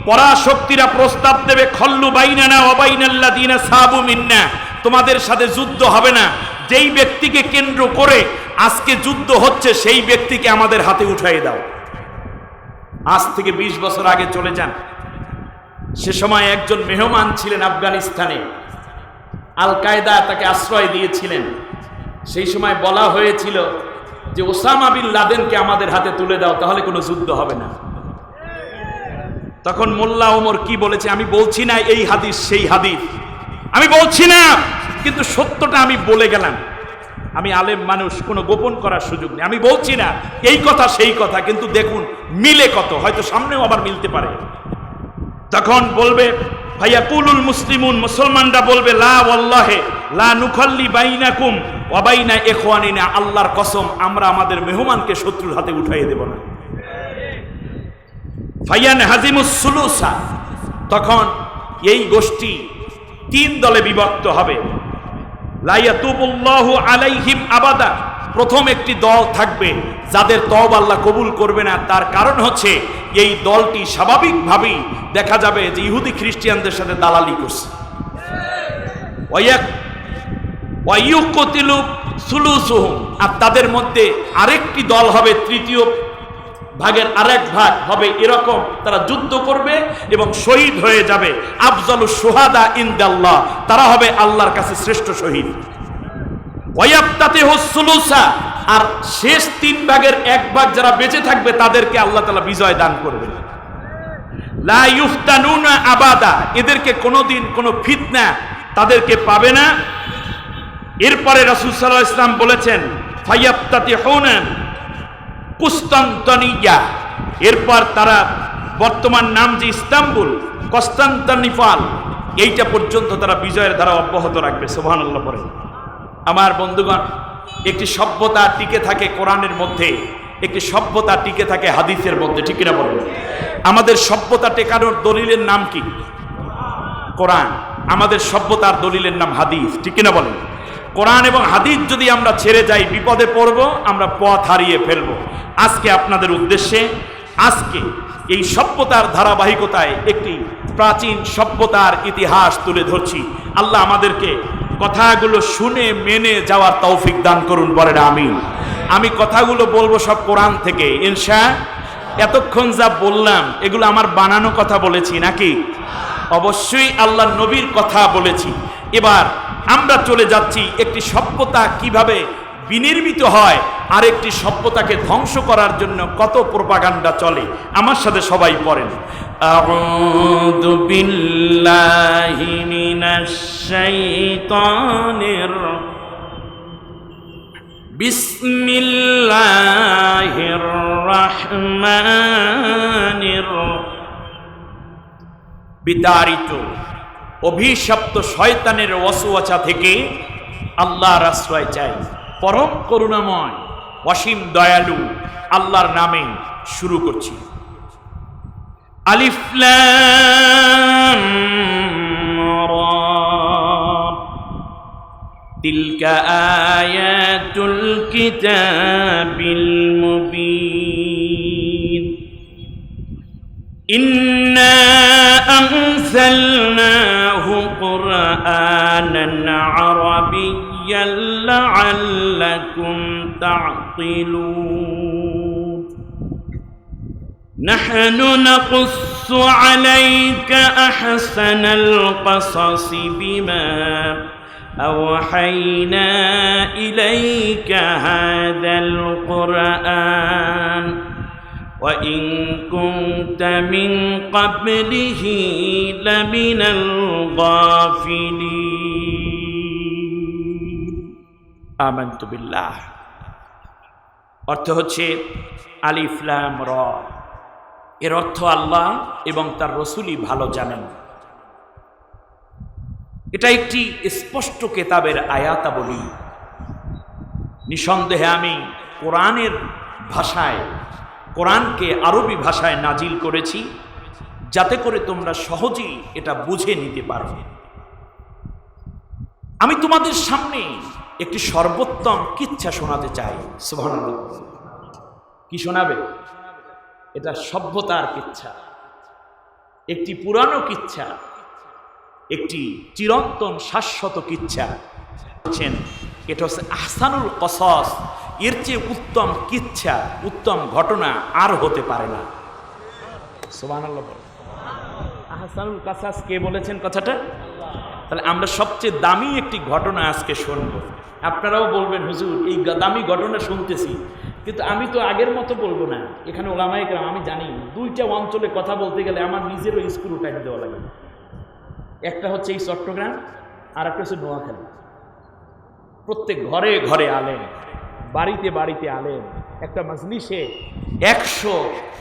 পরাশক্তিরা প্রস্তাব দেবে, খল্লু বাইনানা ওয়া বাইনাল্লাযিনা সাবু মিন্না, তোমাদের সাথে যুদ্ধ হবে না। যেই ব্যক্তিকে কেন্দ্র করে আজকে যুদ্ধ হচ্ছে সেই ব্যক্তিকে আমাদের হাতে উঠাই দাও। আজ থেকে 20 বছর আগে চলে যান। সে সময় একজন মেহমান ছিলেন আফগানিস্তানে, আল কায়দা তাকে আশ্রয় দিয়েছিলেন। সেই সময় বলা হয়েছিল যে ওসামা বিন লাদেনকে আমাদের হাতে তুলে দাও, তাহলে কোনো যুদ্ধ হবে না। তখন মোল্লা ওমর কি বলেছে, আমি বলছি না এই হাদিস সেই হাদিস, আমি বলছি না, কিন্তু সত্যটা আমি বলে গেলাম। আমি আলেম মানুষ, কোনো গোপন করার সুযোগ নেই। আমি বলছি না এই কথা সেই কথা, কিন্তু দেখুন মিলে কত, হয়তো সামনেও আবার মিলতে পারে। তখন বলবে ফায়াকুলুল মুসলিমুন, মুসলমানরা বলবে, লা ওয়াল্লাহি লা নুখাল্লি বাইনাকুম ওয়া বাইনা ইখওয়ানিনা, আল্লাহর কসম আমরা আমাদের মেহমানকে শত্রুর হাতে উঠাইয়ে দেব না। ফায়ান হাজিমুস সুলুসা, তখন এই গোষ্ঠী 3 দলে বিভক্ত হবে। লা ইয়াতুবুল্লাহু আলাইহিম আবাদা, প্রথম একটি দল থাকবে যাদের তওবা আল্লাহ কবুল করবে না। তার কারণ হচ্ছে এই দলটি স্বাভাবিকভাবেই দেখা যাবে যে ইহুদি খ্রিস্টানদের সাথে দালালি করছে। ওয়ায়ুকতিলু সুলুসুহুম, আর তাদের মধ্যে আরেকটি দল হবে, তৃতীয় ভাগের আরেক ভাগ হবে এরকম, তারা যুদ্ধ করবে এবং শহীদ হয়ে যাবে। আফজালুশ শুহাদা ইনদাল্লাহ, তারা হবে আল্লাহর কাছে শ্রেষ্ঠ শহীদ। ওয়ায়াবতাতিহুস সুলুসা, আর শেষ 3 ভাগের 1 ভাগ যারা বেঁচে থাকবে তাদেরকে আল্লাহ তাআলা বিজয় দান করবেন। লা ইফতানুনা আবাদা, এদেরকে কোনোদিন কোনো ফিতনা তাদেরকে পাবে না। এরপরে রাসূল সাল্লাল্লাহু আলাইহি ওয়াসাল্লাম বলেছেন ফায়াবতাতিহুনা কুস্তান্তনিয়া, এরপর তারা বর্তমান নাম যে ইস্তাম্বুল, কনস্টান্টিনোপল, এইটা পর্যন্ত তারা বিজয়ের ধারা অব্যাহত রাখবে। সুবহানাল্লাহ পড়েন। আমার বন্ধুগণ, একটি সভ্যতা টিকে থাকে কোরআনের মধ্যে, একটি সভ্যতা টিকে থাকে হাদিসের মধ্যে, ঠিক কিনা বলেন? আমাদের সভ্যতা টেকানোর দলিলের নাম কি? কোরআন। আমাদের সভ্যতার দলিলের নাম হাদিস, ঠিক কিনা বলেন? কোরআন এবং হাদিস যদি আমরা ছেড়ে যাই বিপদে পড়ব, আমরা পথ হারিয়ে ফেলব। আজকে আপনাদের উদ্দেশ্যে আজকে এই সভ্যতার ধারাবাহিকতায় একটি প্রাচীন সভ্যতার ইতিহাস তুলে ধরছি। আল্লাহ আমাদেরকে কথাগুলো শুনে মেনে যাওয়ার তৌফিক দান করুন, বলেন আমিন। আমি কথাগুলো বলবো সব কোরআন থেকে ইনশাআল্লাহ। এতক্ষণ যা বললাম এগুলো আমার বানানো কথা বলেছি নাকি? অবশ্যই আল্লাহ নবীর কথা বলেছি। এবার আমরা চলে যাচ্ছি একটি সভ্যতা কিভাবে বিনির্মিত হয় আর একটি সভ্যতাকে ধ্বংস করার জন্য কত প্রোপাগান্ডা চলে। আমার সাথে সবাই পড়েন, আউযু বিল্লাহি মিনাশ শাইতানির বিসমিল্লাহির রাহমানির। বিতাড়িত অভিশপ্ত শয়তানের ওয়াসওয়াসা থেকে আল্লাহর আশ্রয় চাই। পরম করুণাময় অসীম দয়ালু আল্লাহর নামে শুরু করছি। আলিফ লাম রা। তিলকা আয়াতুল কিতাবিল মুবিন। ইন্না আনজালনাহু কুরআনান আরাবিয়্যান লাআল্লাকুম তা'কিলুন। নাহনু নাকুসসু আলাইকা আহসানাল কসাসি বিমা আওহাইনা ইলাইকা হাযাল কুরআন وَإِن كُنتَ مِن قَبْلِهِ لَمِنَ الْغَافِلِينَ آمَنْتُ بِاللَّهِ। অর্থ হচ্ছে আলিফ লাম রা। এর অর্থ আল্লাহ এবং তার রাসূলই ভালো জানেন। এটা একটি স্পষ্ট কিতাবের আয়াতাবলী। নিঃসন্দেহে আমি কোরআনের ভাষায়, কোরআনকে আরবি ভাষায় নাজিল করেছি যাতে করে তোমরা সহজেই এটা বুঝে নিতে পারো। আমি তোমাদের সামনে একটি সর্বোত্তম কিচ্ছা শোনাতে চাই। সুবহানাল্লাহ। কি শোনাবে? এটা সভ্যতার কিচ্ছা, একটি পুরানো কিচ্ছা, একটি চিরন্তন শাশ্বত কিচ্ছা। এটা হচ্ছে আহসানুল কসস। এর চেয়ে উত্তম কিচ্ছা, উত্তম ঘটনা আর হতে পারে না। সুবহানাল্লাহ। আহসানুল কসস কে বলেছেন কথাটা? তাহলে আমরা সবচেয়ে দামি একটি ঘটনা আজকে শুনব। আপনারাও বলবেন হুজুর এই দামি ঘটনা শুনতেছি, কিন্তু আমি তো আগের মতো বলবো না। এখানে ওলামায়ে কেরাম, আমি জানি দুইটা অঞ্চলে কথা বলতে গেলে আমার নিজেরও স্ক্রু টাইম দেওয়া লাগে। একটা হচ্ছে এই চট্টগ্রাম, আর একটা হচ্ছে নোয়াখালী। প্রত্যেক ঘরে ঘরে আলেম, বাড়িতে বাড়িতে আলেম। একটা মাজলিসে 100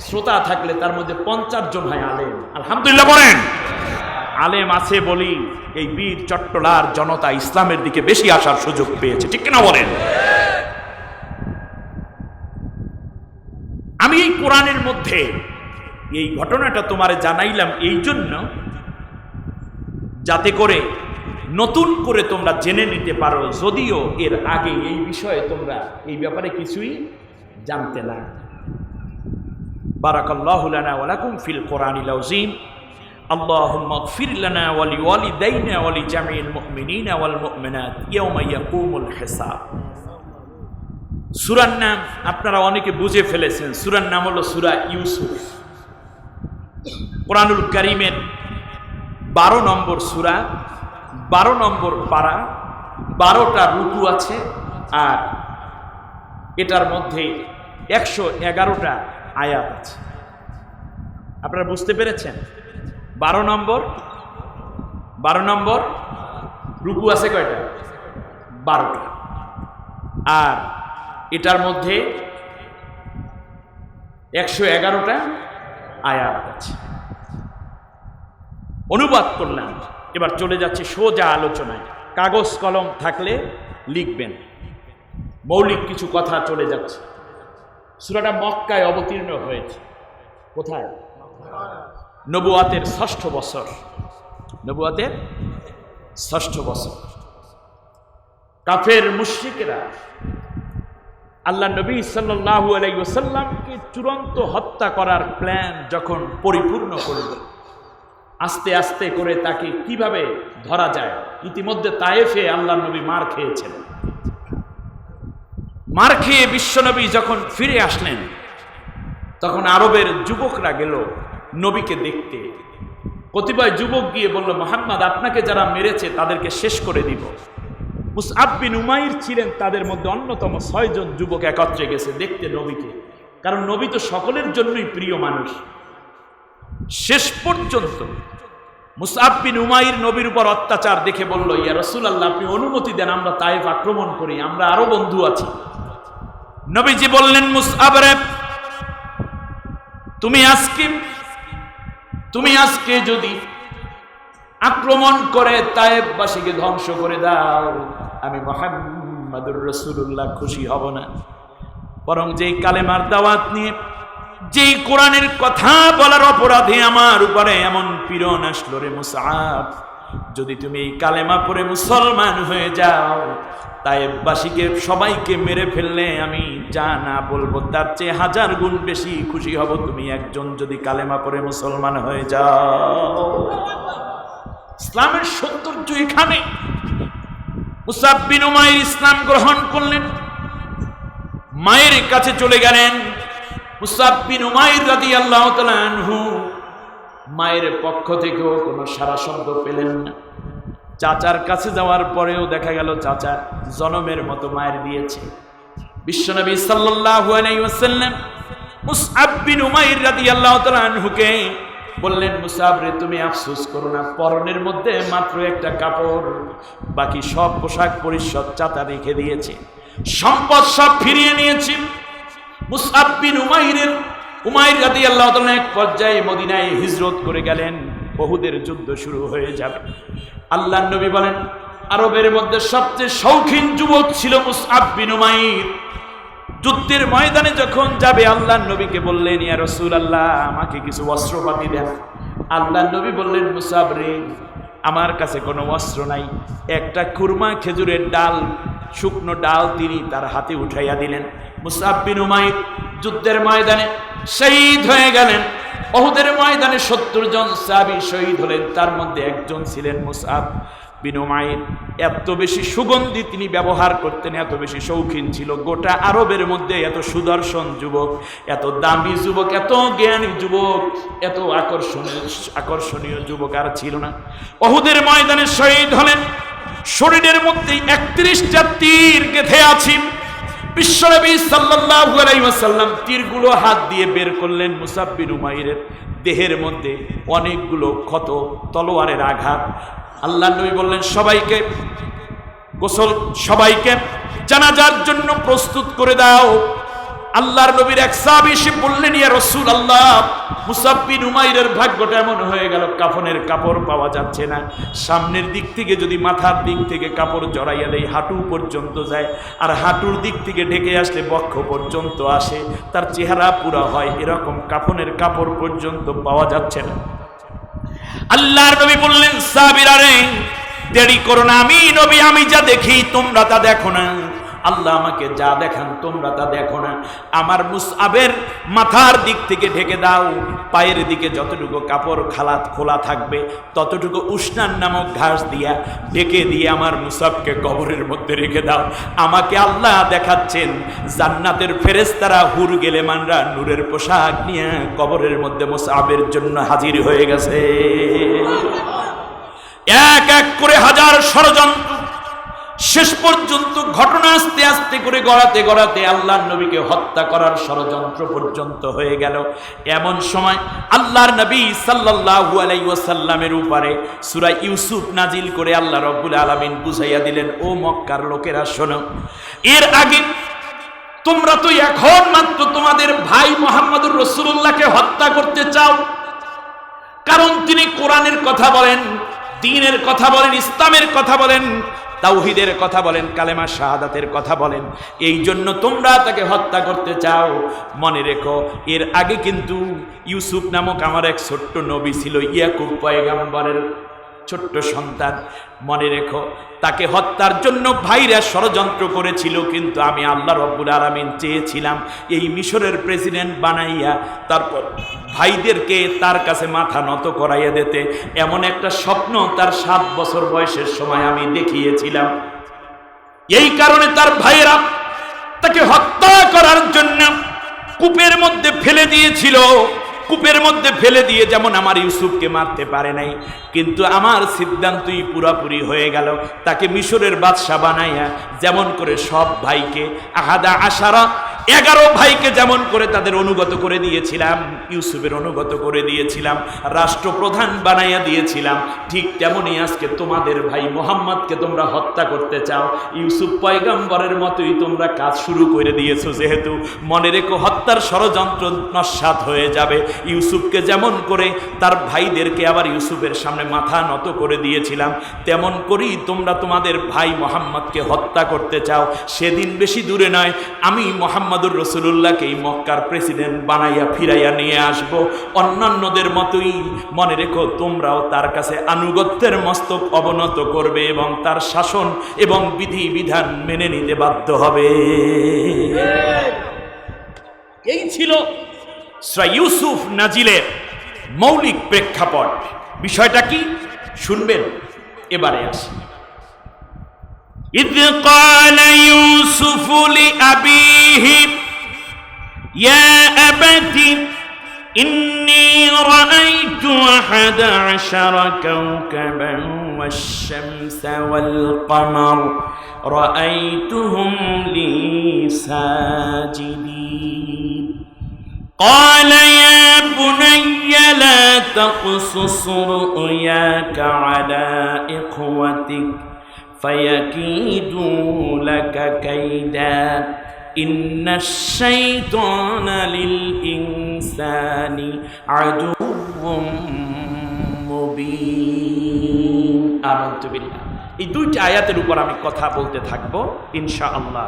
শ্রোতা থাকলে তার মধ্যে 50 জন হয় আলেম। আলহামদুলিল্লাহ বলেন। আলেম আছে বলি এই বীর চট্টলার জনতা ইসলামের দিকে বেশি আসার সুযোগ পেয়েছে, ঠিক কিনা বলেন? আমি এই কোরআনের মধ্যে এই ঘটনাটা তোমারে জানাইলাম এই জন্য যাতে করে নতুন করে তোমরা জেনে নিতে পারো, যদিও এর আগে এই বিষয়ে তোমরা এই ব্যাপারে কিছুই জানতে না। বারাকাল্লাহু লানা ওয়া লাকুম ফিল কোরআনিল আযীম। আল্লাহুম্মা ইগফির লানা ওয়া লিওয়ালিদাইনা ওয়া লিজামিল মুমিনিনা ওয়াল মুমিনাত ইয়াওমা ইয়াকুমুল হিসাব। সূরার নাম আপনারা অনেকে বুঝে ফেলেছেন। সূরার নাম হলো সূরা ইউসুফ। কোরআনুল কারীমের 12 নম্বর সূরা, 12 নম্বর পারা, 12টা রুকু আছে, আর এটার মধ্যে 111টা আয়াত আছে। আপনারা বুঝতে পেরেছেন? 12 নম্বর রুকু আছে কয়টা? 12টা। আর এটার মধ্যে 111টা আয়াত আছে। অনুবাদ করলাম এবার চলে যাচ্ছে সোজা আলোচনায়। কাগজ কলম থাকলে লিখবেন, মৌলিক কিছু কথা চলে যাচ্ছে। সূরাটা মক্কায় অবতীর্ণ হয়েছে। কোথায়? নবুয়াতের ৬ষ্ঠ বছর। নবুয়াতের ৬ষ্ঠ বছর। কাফের মুশরিকরা আল্লাহ নবী সাল্লাল্লাহু আলাইহি ওয়াসাল্লামকে চূড়ান্ত হত্যা করার প্ল্যান যখন পরিপূর্ণ করল, আস্তে আস্তে করে তাকে কিভাবে ধরা যায়। ইতিমধ্যে তায়েফে আল্লাহ নবী মার খেয়েছেন। মার খেয়ে বিশ্বনবী যখন ফিরে আসলেন, তখন আরবের যুবকরা গেল নবীকে দেখতে। কতিপয় যুবক গিয়ে বলল, মুহাম্মদ আপনাকে যারা মেরেছে তাদেরকে শেষ করে দিব। মুসআব বিন উমাইর ছিলেন তাদের মধ্যে অন্যতম। ৬ জন যুবক একত্রে গেছে দেখতে নবীকে, কারণ নবী তো সকলের জন্যই প্রিয় মানুষ। শেষ পর্যন্ত মুসআব বিন উমাইর নবীর উপর অত্যাচার দেখে বলল, ইয়া রাসূলুল্লাহ আপনি অনুমতি দেন আমরা তায়েফ আক্রমণ করি, আমরা আরো বন্ধু আছি। নবীজি বললেন, মুসআব রে, তুমি আজকে যদি আক্রমণ করে তায়েফবাসীকে ধ্বংস করে দাও, আমি মুহাম্মাদুর রাসূলুল্লাহ খুশি হব না। বরং যেই কালেমার দাওয়াত নিয়ে, যেই কোরআনের কথা বলার অপরাধে আমার উপরে এমন পীড়ন আসলো রে মুসআব, যদি তুমি এই কালেমা পড়ে মুসলমান হয়ে যাও, তায়েফবাসীকে সবাইকে মেরে ফেললে আমি যা না বলবো তার চেয়ে 1000 গুণ বেশি খুশি হব তুমি একজন যদি কালেমা পড়ে মুসলমান হয়ে যাও। ইসলামের সৌন্দর্য এখানে। মুসআব বিন উমাইর ইসলাম গ্রহণ করলেন, মায়ের কাছে চলে গেলেন। মুসআব বিন উমাইর রাদিয়াল্লাহু তাআলা আনহু মায়ের পক্ষ থেকেও কোনো সারা শব্দ পেলেন না। চাচার কাছে যাওয়ার পরেও দেখা গেল চাচা জনমের মতো মায়ের দিয়েছে। বিশ্বনবী সাল্লাল্লাহু আলাইহি ওয়াসাল্লাম মুসআব বিন উমাইর রাদিয়াল্লাহু তাআলা আনহুকে বললেন, মুসআব রে তুমি আফসোস করো না, পরনের মধ্যে মাত্র একটা কাপড়, বাকি সব পোশাক পরিচ্ছদ চাচা রেখে দিয়েছে, সম্পদ সব ফিরিয়ে নিয়েছি। মুসআব বিন উমাইর রাদিয়াল্লাহু তাআলা এক পর্যায়ে মদিনায় হিজরত করে গেলেন। উহুদের যুদ্ধ শুরু হয়ে যাবে। আল্লাহর নবী বলেন, আরবের মধ্যে সবচেয়ে শৌখিন যুবক ছিল মুসআব বিন উমাইর। যুদ্ধের ময়দানে যখন যাবে আল্লাহর নবীকে বললেন, ইয়া রাসূলুল্লাহ আমাকে কিছু অস্ত্রপাতি দেন। আল্লাহর নবী বললেন, মুসআব রে আমার কাছে কোনো অস্ত্র নাই। একটা খুরমা খেজুরের ডাল, শুকনো ডাল তিনি তার হাতে উঠাইয়া দিলেন। মুসআব বিন উমাইর যুদ্ধের ময়দানে শহীদ হয়ে গেলেন। উহুদের ময়দানে ৭০ জন সাহাবী শহীদ হলেন, তার মধ্যে একজন ছিলেন মুসআব বিন উমাইর। এত বেশি সুগন্ধি তিনি ব্যবহার করতেন, এত বেশি শৌখিন ছিল। গোটা আরবের মধ্যে এত সুদর্শন যুবক, এত দামি যুবক, এত জ্ঞানী যুবক, এত আকর্ষণীয় যুবক আর ছিল না। উহুদের ময়দানে শহীদ হলেন। শরীরের মধ্যে 31টা তীর গেঁথে আছে। বিশ্বনবী সাল্লাল্লাহু আলাইহি ওয়াসাল্লাম তীরগুলো হাত দিয়ে বের করলেন। মুসআব বিন উমাইরের দেহের মধ্যে অনেকগুলো ক্ষত, তলোয়ারের আঘাত। আল্লাহর নবী বললেন, সবাইকে জানাজার জন্য প্রস্তুত করে দাও। আল্লাহর নবীর এক সাহাবী এসে বললেন, ইয়া রাসূলুল্লাহ মুসআব বিন উমাইরের ভাগ্যটা এমন হয়ে গেল, কাফনের কাপড় পাওয়া যাচ্ছে না। সামনের দিক থেকে যদি মাথার দিক থেকে কাপড় জড়াইয়া দেয় হাঁটু পর্যন্ত যায়, আর হাঁটুর দিক থেকে ঢেকে আসলে বক্ষ পর্যন্ত আসে, তার চেহারা পুরা হয়, এরকম কাফনের কাপড় পর্যন্ত পাওয়া যাচ্ছে না। আল্লাহর নবী বললেন, সাহাবীরা রে দেরি করো না, আমি নবী, আমি যা দেখি তোমরা তা দেখো না। আল্লাহ আমাকে যা দেখান তোমরা তা দেখো না। আমার মুসআবের মাথার দিক থেকে ঢেকে দাও, পায়ের দিকে যতটুকু কাপড় খোলা থাকবে ততটুকু উসনান নামক ঘাস দিয়া ঢেকে দিয়ে আমার মুসআবকে কবরের মধ্যে রেখে দাও। আমাকে আল্লাহ দেখাচ্ছেন জান্নাতের ফেরেশতারা হুর গেলেমানরা নূরের পোশাক নিয়ে কবরের মধ্যে মুসআবের জন্য হাজির হয়ে গেছে। এক এক করে 1000 ষড়যন্ত্র, শেষ পর্যন্ত ঘটনা আস্তে আস্তে করে গড়াতে আল্লাহর নবীকে হত্যা করার ষড়যন্ত্র পর্যন্ত হয়ে গেল। এমন সময় আল্লাহর নবী সাল্লাল্লাহু আলাইহি ওয়াসাল্লামের উপরে সূরা ইউসুফ নাজিল করে আল্লাহ রাব্বুল আলামিন বুঝাইয়া দিলেন, ও মক্কার লোকেরা শোনো, এর আগে তোমরা তো এখন মাত্র তোমাদের ভাই মুহাম্মদুর রাসূলুল্লাহকে হত্যা করতে চাও, কারণ তিনি কোরআনের কথা বলেন, দ্বীনের কথা বলেন, ইসলামের কথা বলেন, তাওহীদের কথা বলেন, কালেমা শাহাদাতের কথা বলেন। এই জন্য তোমরা তাকে হত্যা করতে চাও। মনে রেখো, এর আগে কিন্তু ইউসুফ নামক আমার এক ছোট্ট নবী ছিল, ইয়াকুব পয়গম্বরের ছোট্ট সন্তান। মনে রেখো, তাকে হত্যার জন্য ভাইরা ষড়যন্ত্র করেছিল, কিন্তু আমি আল্লাহ রব্বুল আলামিন চেয়েছিলাম এই মিশরের প্রেসিডেন্ট বানাইয়া তারপর ভাইদেরকে তার কাছে মাথা নত করাইয়া দিতে। এমন একটা স্বপ্ন তার 7 বছর বয়সের সময় আমি দেখিয়েছিলাম। এই কারণে তার ভাইয়েরা তাকে হত্যা করার জন্য কূপের মধ্যে ফেলে দিয়েছিল। কূপের মধ্যে ফেলে দিয়ে যেমন আমার ইউসুফকে মারতে পারে নাই, কিন্তু আমার সিদ্ধান্তই পুরাপুরি হয়ে গেল। তাকে মিশরের বাদশা বানাইয়া যেমন করে সব ভাইকে আহাদা আশারা 11 ভাইকে যেমন করে তাদের অনুগত করে দিয়েছিলাম, ইউসুফের অনুগত করে দিয়েছিলাম, রাষ্ট্রপ্রধান বানাইয়া দিয়েছিলাম, ঠিক তেমনই আজকে তোমাদের ভাই মোহাম্মদকে তোমরা হত্যা করতে চাও। ইউসুফ পয়গম্বরের মতোই তোমরা কাজ শুরু করে দিয়েছো। যেহেতু মনে রেখো, হত্যার ষড়যন্ত্র নস্যাৎ হয়ে যাবে। ইউসুফকে যেমন করে তার ভাইদেরকে আবার ইউসুফের সামনে মাথা নত করে দিয়েছিলাম, তেমন করেই তোমরা তোমাদের ভাই মোহাম্মদকে হত্যা করতে চাও। সেদিন বেশি দূরে নয়, আমি মোহাম্মদুর রাসূলুল্লাহকে এই মক্কার প্রেসিডেন্ট বানাইয়া ফিরাইয়া নিয়ে আসব। অন্যান্যদের মতোই মনে রেখো, তোমরাও তার কাছে আনুগত্যের মস্তক অবনত করবে এবং তার শাসন এবং বিধি বিধান মেনে নিতে বাধ্য হবে। এই ছিল সূরা ইউসুফ নাজিলের মৌলিক প্রেক্ষাপট। বিষয়টা কি শুনবেন, এবারে আসি। ইয ক্বালা ইউসুফু লিআবিহি ইয়া আবাতি ইন্নী রাআইতু 11 কাওকাবান ওয়াশ-শামসা ওয়াল-কমার রাআইতুহুম লি সাজিদিন। قال يا بني لا تقصص رؤياك على إخوتك فيكيدوا لك كيدا إن الشيطان للإنسان عدو مبين। آمنت بالله। এই দুইটা আয়াতের উপর আমি কথা বলতে থাকবো ইনশাআল্লাহ।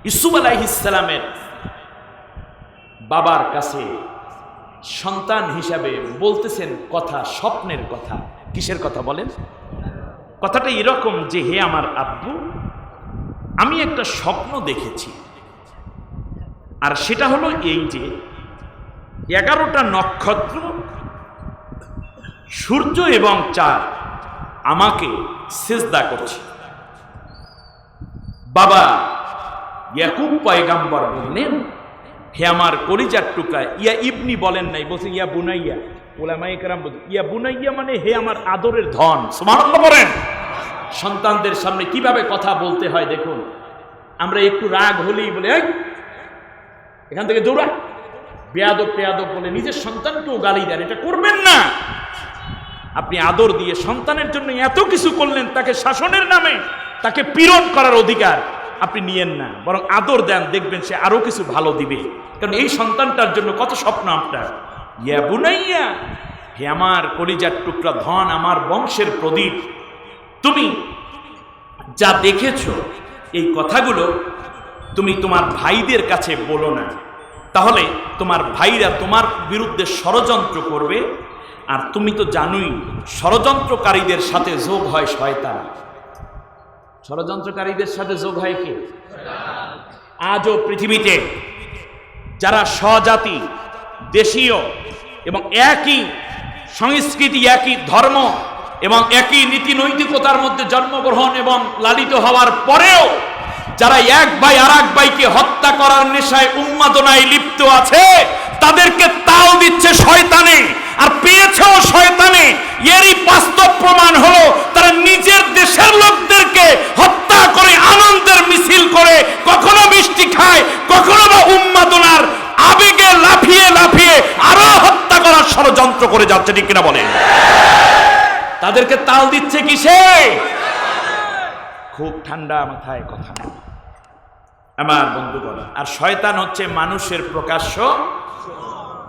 ইউসুফ আলাইহিস সালামের বাবার কাছে সন্তান হিসাবে বলতেছেন কথা, স্বপ্নের কথা। কিসের কথা বলেন? কথাটা এরকম যে, হে আমার আব্বু, আমি একটা স্বপ্ন দেখেছি, আর সেটা হলো এই যে 11টা নক্ষত্র, সূর্য এবং চাঁদ আমাকে সিজদা করছে। বাবা ইয়াকুব পয়গম্বর বললেন, হে আমার কলিজার টুকরা। ইয়া ইবনি বলেন নাই, বলছেন ইয়া বুনাইয়া। উলামায়ে কেরাম বলেন ইয়া বুনাইয়া মানে হে আমার আদরের ধন। সুবহানাল্লাহ বলেন। সন্তানদের সামনে কিভাবে কথা বলতে হয় দেখুন। আমরা একটু রাগ হলেই বলে এই এখান থেকে দৌড়া, বেয়াদব পেয়াদব বলে নিজের সন্তানকেও গালি দেন। এটা করবেন না। আপনি আদর দিয়ে সন্তানের জন্য এত কিছু করলেন, তাকে শাসনের নামে তাকে পীড়ন করার অধিকার আপনি নিয়েন না, বরং আদর দেন, দেখবেন সে আরো কিছু ভালো দিবে। কারণ এই সন্তানটার জন্য কত স্বপ্ন আপনার। ইয়া বুনাইয়া, হে আমার কলিজার টুকরা ধন, আমার বংশের প্রদীপ, তুমি যা দেখেছো এই কথাগুলো তুমি তোমার ভাইদের কাছে বলো না, তাহলে তোমার ভাইরা তোমার বিরুদ্ধে ষড়যন্ত্র করবে। আর তুমি তো জানোই ষড়যন্ত্রকারীদের সাথে যোগ হয় শয়তান। ষড়যন্ত্রকারীদের সাথে যোগ হয় কি? আজও পৃথিবীতে যারা স্বজাতি, দেশীয় এবং একই সংস্কৃতি, একই ধর্ম এবং একই নীতি নৈতিকতার মধ্যে জন্মগ্রহণ এবং লালিত হওয়ার পরেও যারা এক ভাই আর এক ভাইকে হত্যা করার নেশায় উন্মাদনায় লিপ্ত আছে, তাদেরকে তাও দিচ্ছে শয়তানে, আর পেয়েছেও শয়তানে। এরই বাস্তব প্রমাণ হলো তারা নিজের দেশের লোকদেরকে হত্যা করে, আনন্দের মিছিল করে, কখনো মিষ্টি খায়, কখনো বা উন্মাদনার আবেগে লাফিয়ে লাফিয়ে আরো হত্যা করার ষড়যন্ত্র করে যাচ্ছে। ঠিক কিনা বলেন? তাদেরকে তাল দিচ্ছে কিসে? খুব ঠান্ডা মাথায় কথা আমার বন্ধুগণ। আর শয়তান হচ্ছে মানুষের প্রকাশ্য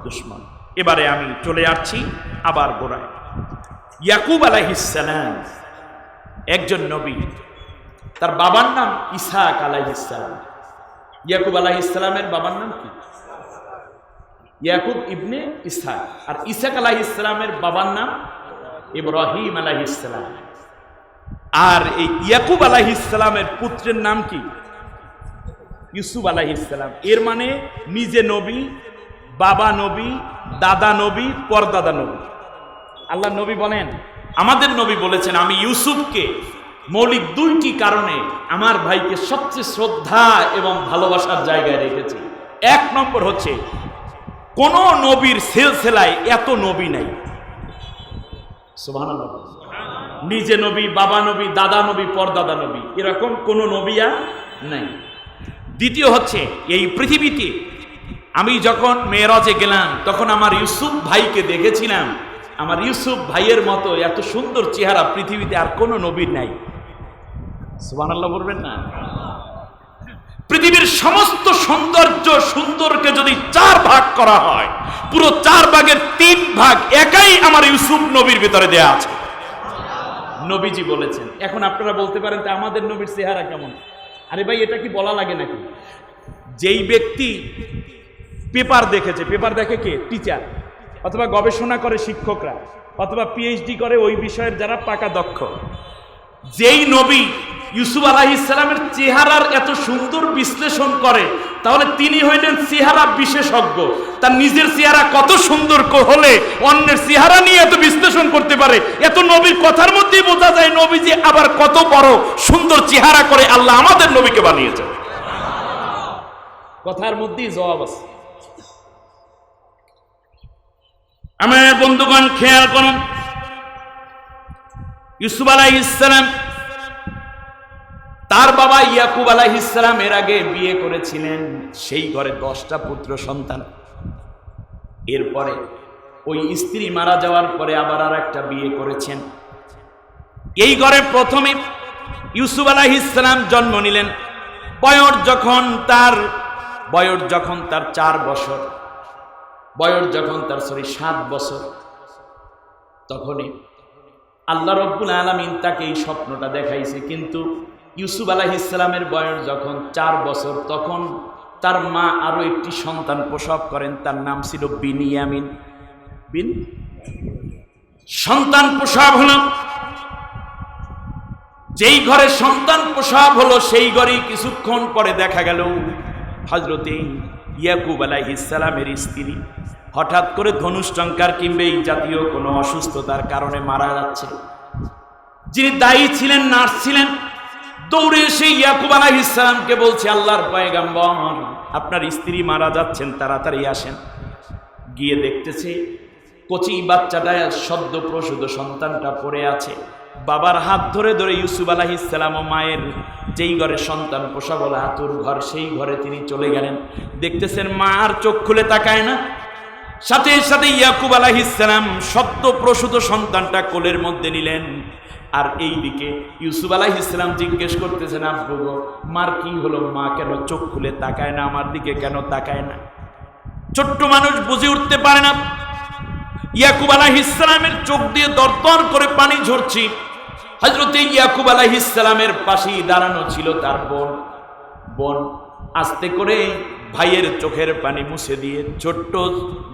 দুশমন। এবারে আমি চলে আসছি আবার গোড়ায়। ইয়াকুব আলাইহিস সালাম একজন নবী, তার বাবার নাম ইসহাক আলাইহিস সালাম। ইয়াকুব আলাইহিস সালামের বাবার নাম কি? ইয়াকুব ইবনে ইসহাক। আর ইসহাক আলাইহিস সালামের বাবার নাম ইব্রাহিম আলাইহিস সালাম। আর এই ইয়াকুব আলাইহিস সালামের পুত্রের নাম কি? ইউসুফ আলাইহিস সালাম। এর মানে নিজে নবী, বাবা নবী, দাদা নবী, পরদাদা নবী। আল্লাহ নবী বলেন, আমাদের নবী বলেছেন, আমি ইউসুফকে মৌলিক দুইটি কারণে আমার ভাইকে সবচেয়ে শ্রদ্ধা এবং ভালোবাসার জায়গায় রেখেছি। এক নম্বর হচ্ছে, কোন নবীর সিলসিলায় এত নবী নাই। সুবহানাল্লাহ। নিজে নবী, বাবা নবী, দাদা নবী, পরদাদা নবী, এরকম কোন নবী আর নাই। দ্বিতীয় হচ্ছে, এই পৃথিবীতে আমি যখন মেরাজে গেলাম তখন আমার ইউসুফ ভাইকে দেখেছিলাম। আমার ইউসুফ ভাইয়ের মতো এত সুন্দর চেহারা পৃথিবীতে আর কোন নবীর নাই। সুবহানাল্লাহ বলবেন না? পৃথিবীর সমস্ত সুন্দরকে যদি 4 ভাগ করা হয়, পুরো 4 ভাগের 3 ভাগ একাই আমার ইউসুফ নবীর ভিতরে দেয়া আছে। নবীজি বলেছেন। এখন আপনারা বলতে পারেন, তা আমাদের নবীর চেহারা কেমন? আরে ভাই, এটা কি বলা লাগে নাকি? যেই ব্যক্তি পেপার দেখেছে, পেপার দেখে কে? টিচার, অথবা গবেষণা করে শিক্ষকরা, অথবা পিএইচডি করে ওই বিষয়ের যারা পাকা দক্ষ। যেই নবী ইউসুফ আলাইহিস সালামের চেহারার এত সুন্দর বিশ্লেষণ করে, তাহলে তিনি হইলেন চেহারা বিশেষজ্ঞ। তার নিজের চেহারা কত সুন্দর হলে অন্যের চেহারা নিয়ে এত বিশ্লেষণ করতে পারে। এত নবীর কথার মধ্যেই বোঝা যায় নবীজি আবার কত বড় সুন্দর চেহারা করে আল্লাহ আমাদের নবীকে বানিয়েছেন। কথার মধ্যেই জবাব আছে। আমার বন্ধুগণ খেয়াল করুন, ইউসুফ আলাইহিস সালাম তার বাবা ইয়াকুব আলাইহিস সালাম এর আগে বিয়ে করেছিলেন, সেই ঘরে 10টা পুত্র সন্তান। এরপরে ওই স্ত্রী মারা যাওয়ার পরে আবার আর একটা বিয়ে করেছেন। এই ঘরে প্রথমে ইউসুফ আলাইহিস সালাম জন্ম নিলেন। বয়স যখন তার 4 বছর, বয়স 7 বছর, তখনই আল্লাহ রব্বুল আলামিন তাকে এই স্বপ্নটা দেখাইছে। কিন্তু ইউসুফ আলাইহিস সালামের বয়স যখন 4 বছর, তখন তার মা আরো একটি সন্তান প্রসব করেন, তার নাম ছিল বিনিয়ামিন। সন্তান প্রসব হল। যেই ঘরে সন্তান প্রসব হলো সেই ঘরেই কিছুক্ষণ পরে দেখা গেল হযরতে ইয়াকুব আলাইহিস সালামের স্ত্রী হঠাৎ করে ধনুষ্টঙ্কার কিংবা এই জাতীয় কোনো অসুস্থতার কারণে মারা যাচ্ছে। যিনি দায়ী ছিলেন, নার্স ছিলেন, দৌড়ে এসে ইয়াকুব আলাইহিস সালামকে বলছে, আল্লাহর পয়গম্বর, আপনার স্ত্রী মারা যাচ্ছেন, তাড়াতাড়ি আসেন। গিয়ে দেখতেছে কচি বাচ্চাটা, সদ্য প্রসূত সন্তানটা পড়ে আছে। বাবার হাত ধরে ধরে ইউসুফ আলাইহিস সালাম ও মায়ের যেই ঘরে সন্তান প্রসব হলো, আতুর ঘর, সেই ঘরে তিনি চলে গেলেন। দেখতেছেন মা আর চোখ খুলে তাকায় না। সাথে সাথে ইয়াকুব আলাইহিস সালাম সদ্য প্রসূত সন্তানটা কোলের মধ্যে নিলেন। আর এইদিকে ইউসুফ আলাইহিস সালাম জিজ্ঞেস করতেছেন, আব্বু গো, মার কি হলো? মা কেন চোখ খুলে তাকায় না? আমার দিকে কেন তাকায় না? ছোট্ট মানুষ বুঝে উঠতে পারে না। ইয়াকুব আলাইহিস সালামের চোখ দিয়ে দরদর করে পানি ঝরছে। হযরত ইয়াকুব আলাইহিস সালামের পাশেই দাঁড়ানো ছিল তার বোন। আস্তে করে ভাইয়ের চোখের পানি মুছে দিয়ে ছোট্ট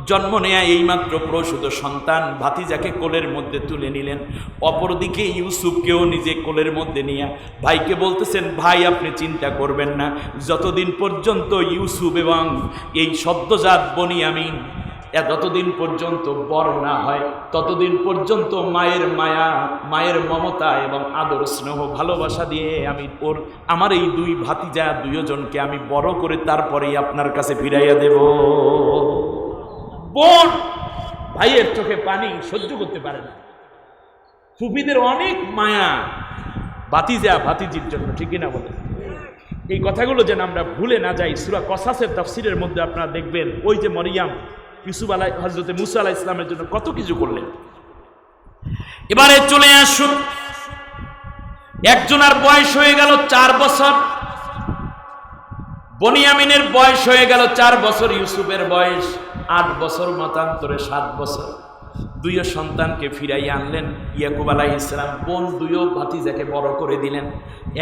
জন্ম নেয়া এইমাত্র প্রসূত সন্তান ভাতিজাকে কোলের মধ্যে তুলে নিলেন। অপরদিকে ইউসুফকেও নিজে কোলের মধ্যে নিয়ে ভাইকে বলতেছেন, ভাই আপনি চিন্তা করবেন না, যতদিন পর্যন্ত ইউসুফ এবং এই সদ্যজাত বিনিয়ামিন যতদিন পর্যন্ত বড় না হয়, ততদিন পর্যন্ত মায়ের মায়া, মায়ের মমতা এবং আদর স্নেহ ভালোবাসা দিয়ে আমি আমার এই 2 ভাতিজা 2 জনকে আমি বড় করে তারপরেই আপনার কাছে ফিরাইয়া দেব। বোন ভাইয়ের চোখে পানি সহ্য করতে পারে না। ফুফিদের অনেক মায়া ভাতিজা ভাতিজির জন্য, ঠিক না বলে? এই কথাগুলো যেন আমরা ভুলে না যাই। সূরা কসাসের তাফসীরের মধ্যে আপনারা দেখবেন, ওই যে মরিয়াম হযরত মুসা আলাইহিস সালামের জন্য কত কিছু করলেন। এবারে চলে আসুন, একজনের বয়স হয়ে গেল 4 বছর, বনিয়ামিনের বয়স হয়ে গেল 4 বছর, ইউসুফের বয়স 8 বছর, মতান্তরে 7 বছর। দুইও সন্তানকে ফিরাইয়া আনলেন। ইয়াকুব আলাইহিস সালাম বোন দুইও ভাতিজাকে বড় করে দিলেন।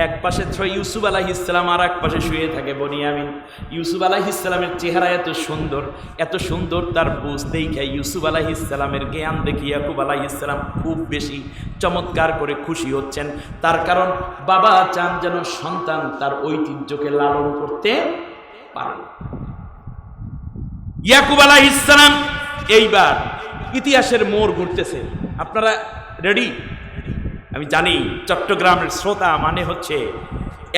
এক পাশে ইউসুফ আলাইহিস সালাম, আর এক পাশে শুয়ে থাকে বনিয়ামিন। ইউসুফ আলাইহিস সালামের চেহারা এত সুন্দর, তার বুঝ দেখে ইউসুফ আলাইহিস সালামের জ্ঞান দেখে ইয়াকুব আলাইহিস সালাম খুব বেশি চমৎকার করে খুশি হচ্ছেন। তার কারণ বাবা চান যেন সন্তান তার ঐতিহ্যকে লালন করতে পারে। ইয়াকুব আলাইহিস সালাম এইবার ইতিহাসের মোড় ঘুরতেছে। আপনারা রেডি? আমি জানি চট্টগ্রামের শ্রোতা মানে হচ্ছে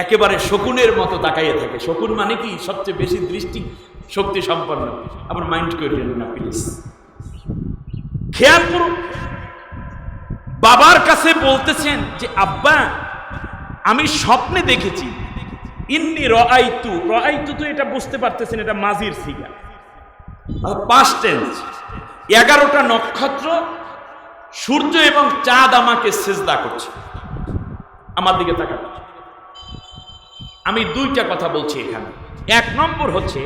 একেবারে শকুনের মতো তাকাইয়ে থাকে। শকুন মানে কি? সবচেয়ে বেশি দৃষ্টি শক্তি সম্পন্ন। আবার মাইন্ড করেন না প্লিজ, খেয়াল করুন। বাবার কাছে বলতেছেন যে আব্বা, আমি স্বপ্নে দেখেছি, ইন্নি রাআইতু তো এটা বুঝতে পারতেছেন, এটা মাজির সিগা, পাস্ট টেন্স। 11টা নক্ষত্র, সূর্য এবং চাঁদ আমাকে সিজদা করছে, আমার দিকে তাকাবে। আমি দুইটা কথা বলছি এখানে। এক নম্বর হচ্ছে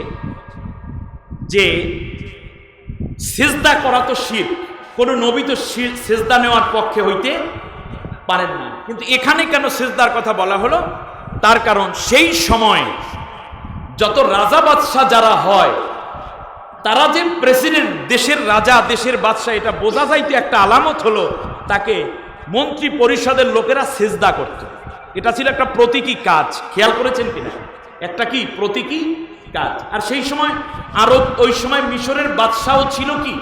যে সিজদা করা তো শিরক, কোন নবী তো সিজদা নেওয়ার পক্ষে হইতে পারেন না। কিন্তু এখানে কেন সিজদার কথা বলা হলো? তার কারণ সেই সময় যত রাজা বাদশাহ যারা হয়, তারা যে প্রেসিডেন্ট, দেশের রাজা, দেশের বাদশাহ, এটা বোঝা যাইতে একটা আলামত হলো তাকে মন্ত্রী পরিষদের লোকেরা সিজদা করত। এটা ছিল একটা প্রতীকী কাজ। খেয়াল করেছেন কিনা? একটা কি প্রতীকী কাজ। আর সেই সময় আরব, ওই সময় মিশরের বাদশাহ ছিল কি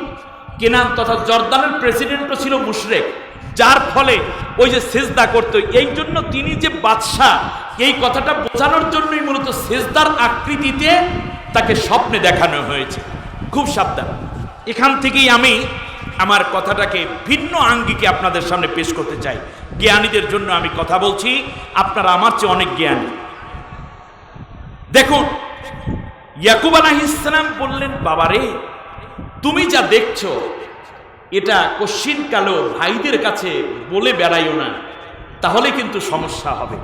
কেনান তথা জর্দানের প্রেসিডেন্টও ছিল মুশরিক, যার ফলে ওই যে সিজদা করতো। এই জন্য তিনি যে বাদশাহ, এই কথাটা বোঝানোর জন্যই মূলত সিজদার আকৃতিতে তাকে স্বপ্নে দেখানো হয়েছে। খুব সাবধান। এখান থেকেই আমি আমার কথাটাকে ভিন্ন আঙ্গিকে আপনাদের সামনে পেশ করতে চাই। জ্ঞানীদের জন্য আমি কথা বলছি, আপনারা আমার চেয়ে অনেক জ্ঞানী। দেখুন, ইয়াকুব আলাইহিস সালাম বললেন, বাবারে, তুমি যা দেখছো এটা কশ্চিন কালো ভাইদের কাছে বলে বেড়াইও না, তাহলে কিন্তু সমস্যা হবে।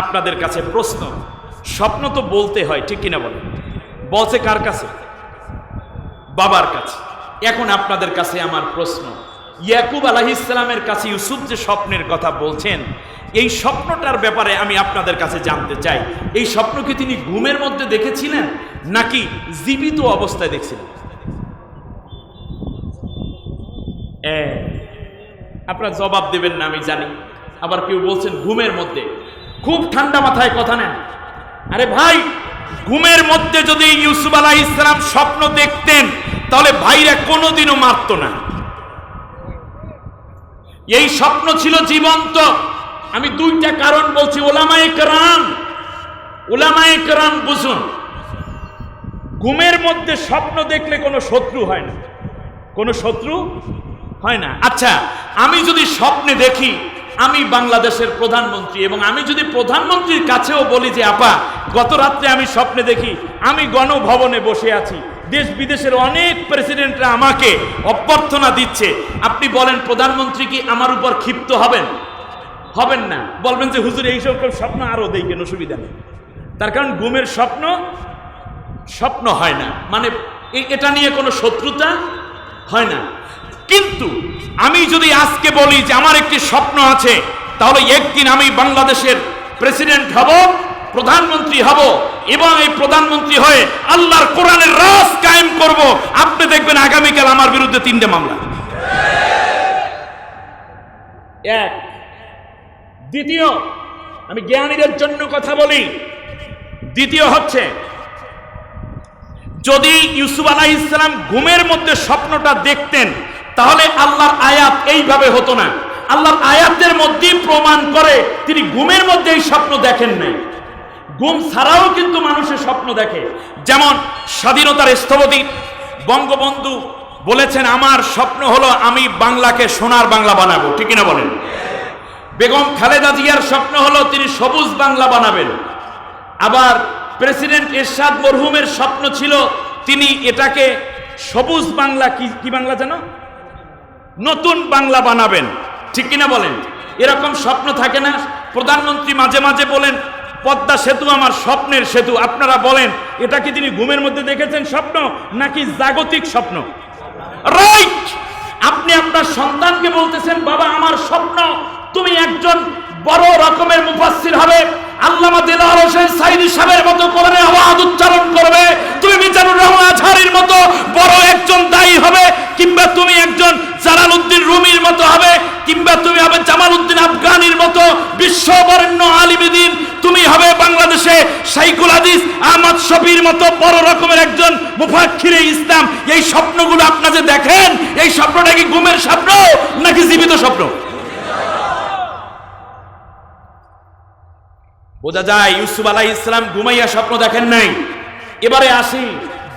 আপনাদের কাছে প্রশ্ন, স্বপ্ন তো বলতে হয়, ঠিক কিনা বলেন? বলছে কার কাছে? বাবার কাছে। এখন আপনাদের কাছে আমার প্রশ্ন, ইয়াকুব আলাইহিস সালামের কাছে ইউসুফ যে স্বপ্নের কথা বলছেন, এই স্বপ্নটার ব্যাপারে আমি আপনাদের কাছে জানতে চাই। এই স্বপ্ন কি তিনি ঘুমের মধ্যে দেখেছিলেন নাকি জীবিত অবস্থায় দেখছিলেন? আপনারা জবাব দেবেন না আমি জানি। আবার কেউ বলছেন ঘুমের মধ্যে। খুব ঠান্ডা মাথায় কথা নেন। আরে ভাই, ঘুমের মধ্যে যদি ইউসুফ আলাইহিস সালাম স্বপ্ন দেখতেন তাহলে ভাইরা কোনোদিনও মারত না। এই স্বপ্ন ছিল জীবন্ত। আমি দুইটা কারণ বলছি। ওলামায়ে কেরাম বুঝুন, ঘুমের মধ্যে স্বপ্ন দেখলে কোনো শত্রু হয় না, কোনো শত্রু হয় না। আচ্ছা, আমি যদি স্বপ্নে দেখি আমি বাংলাদেশের প্রধানমন্ত্রী, এবং আমি যদি প্রধানমন্ত্রীর কাছেও বলি যে আপা, গত রাত্রে আমি স্বপ্নে দেখি আমি গণভবনে বসে আছি, দেশ বিদেশের অনেক প্রেসিডেন্টরা আমাকে অভ্যর্থনা দিচ্ছে, আপনি বলেন প্রধানমন্ত্রী কি আমার উপর ক্ষিপ্ত হবেন? হবেন না। বলবেন যে হুজুর এইসব স্বপ্ন আরো দেই কেন, সুবিধা নেই। তার কারণ ঘুমের স্বপ্ন হয় না, মানে এটা নিয়ে কোনো শত্রুতা হয় না। কিন্তু আমি যদি আজকে বলি যে আমার একটি স্বপ্ন আছে, তাহলে একদিন আমি বাংলাদেশের প্রেসিডেন্ট হব, প্রধানমন্ত্রী হব, এবং এই প্রধানমন্ত্রী হয়ে আল্লাহর কোরআনের রাজ কায়েম করব, আপনি দেখবেন আগামীকাল আমার বিরুদ্ধে 3টে মামলা। এক। দ্বিতীয়, আমি জ্ঞানীদের জন্য কথা বলি। দ্বিতীয় হচ্ছে, যদি ইউসুফ আলাইহিস সালাম ঘুমের মধ্যে স্বপ্নটা দেখতেন তাহলে আল্লাহর আয়াত এইভাবে হতো না। আল্লাহর আয়াতের মধ্যেই প্রমাণ করে তিনি ঘুমের মধ্যে এই স্বপ্ন দেখেন নাই। ঘুম ছাড়াও কিন্তু মানুষের স্বপ্ন দেখে। যেমন স্বাধীনতার স্থপতি বঙ্গবন্ধু বলেছেন, আমার স্বপ্ন হলো আমি বাংলাকে সোনার বাংলা বানাবো, ঠিক কিনা বলেন? বেগম খালেদা জিয়ার স্বপ্ন হলো তিনি সবুজ বাংলা বানাবেন। আবার প্রেসিডেন্ট এরশাদ মরহুমের স্বপ্ন ছিল তিনি এটাকে সবুজ বাংলা, কি বাংলা যেন, নতুন বাংলা বানাবেন, ঠিক কিনা বলেন? এরকম স্বপ্ন থাকে না? প্রধানমন্ত্রী মাঝে মাঝে বলেন পদ্মা সেতু আমার স্বপ্নের সেতু। আপনারা বলেন এটা কি তিনি ঘুমের মধ্যে দেখেছেন স্বপ্ন নাকি জাগতিক স্বপ্ন? রাইট। আপনি আপনি আপনার সন্তানকে বলতেছেন, বাবা আমার স্বপ্ন তুমি একজন বড় রকমের মুফাসসির হবে, আল্লামা দিলওয়ার হোসেন সাইদি সাহেবের মতো কোরআনের আওয়াজ উচ্চারণ করবে, তুমি মিজানুর রহমান আজহারীর মতো বড় একজন দায়ী হবে, কিংবা তুমি একজন জালালউদ্দিন রুমির মতো হবে, কিংবা তুমি হবে জামালউদ্দিন আফগানির মতো বিশ্ববরেণ্য আলিমে দ্বীন, তুমি হবে বাংলাদেশে শাইখুল হাদিস আহমদ শফির মতো বড় রকমের একজন মুফাক্কিরে ইসলাম। এই স্বপ্নগুলো আপনারা যে দেখেন, এই স্বপ্নটা কি ঘুমের স্বপ্ন নাকি জীবিত স্বপ্ন? বোঝা যায় ইউসুফ আলাইহিস সালাম ঘুমাইয়া স্বপ্ন দেখেন নাই। এবারে আসি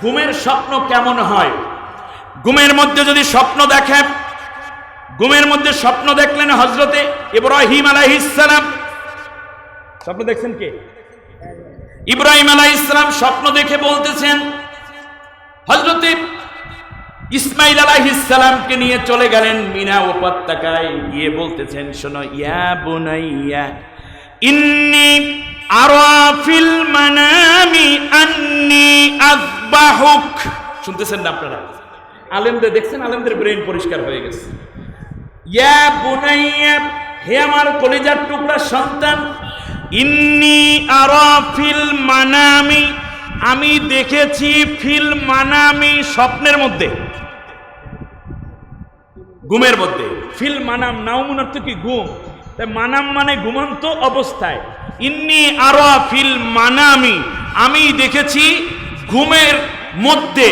ঘুমের স্বপ্ন কেমন হয়। ঘুমের মধ্যে যদি স্বপ্ন দেখেন, ঘুমের মধ্যে স্বপ্ন দেখলেন হযরতে ইব্রাহিম আলাইহিস সালাম। স্বপ্ন দেখছেন কে? ইব্রাহিম আলাইহিস সালাম স্বপ্ন দেখে বলতেছেন, হযরতে ইসমাইল আলাইহিস সালামকে নিয়ে চলে গেলেন মিনা উপত্যকায়, গিয়ে বলতেছেন, শোনো ইয়া বুনাইয়া ইন্নী আরা ফিল মানামি আন্নী আযবাহুক। শুনতেছেন না আপনারা? আলেমদের দেখছেন, আলেমদের ব্রেন পরিষ্কার হয়ে গেছে। ইয়া বুনাইয়া, হে আমার কলিজার টুকরা সন্তান, ইন্নী আরা ফিল মানামি, আমি দেখেছি ফিল মানামি, স্বপ্নের মধ্যে, ঘুমের মধ্যে। ফিল মানাম, নাউমুন অর্থ কি? ঘুম। মানাম মানে ঘুমন্ত অবস্থায়। ইন্নী আরা ফিল মানামি, আমি দেখেছি ঘুমের মধ্যে,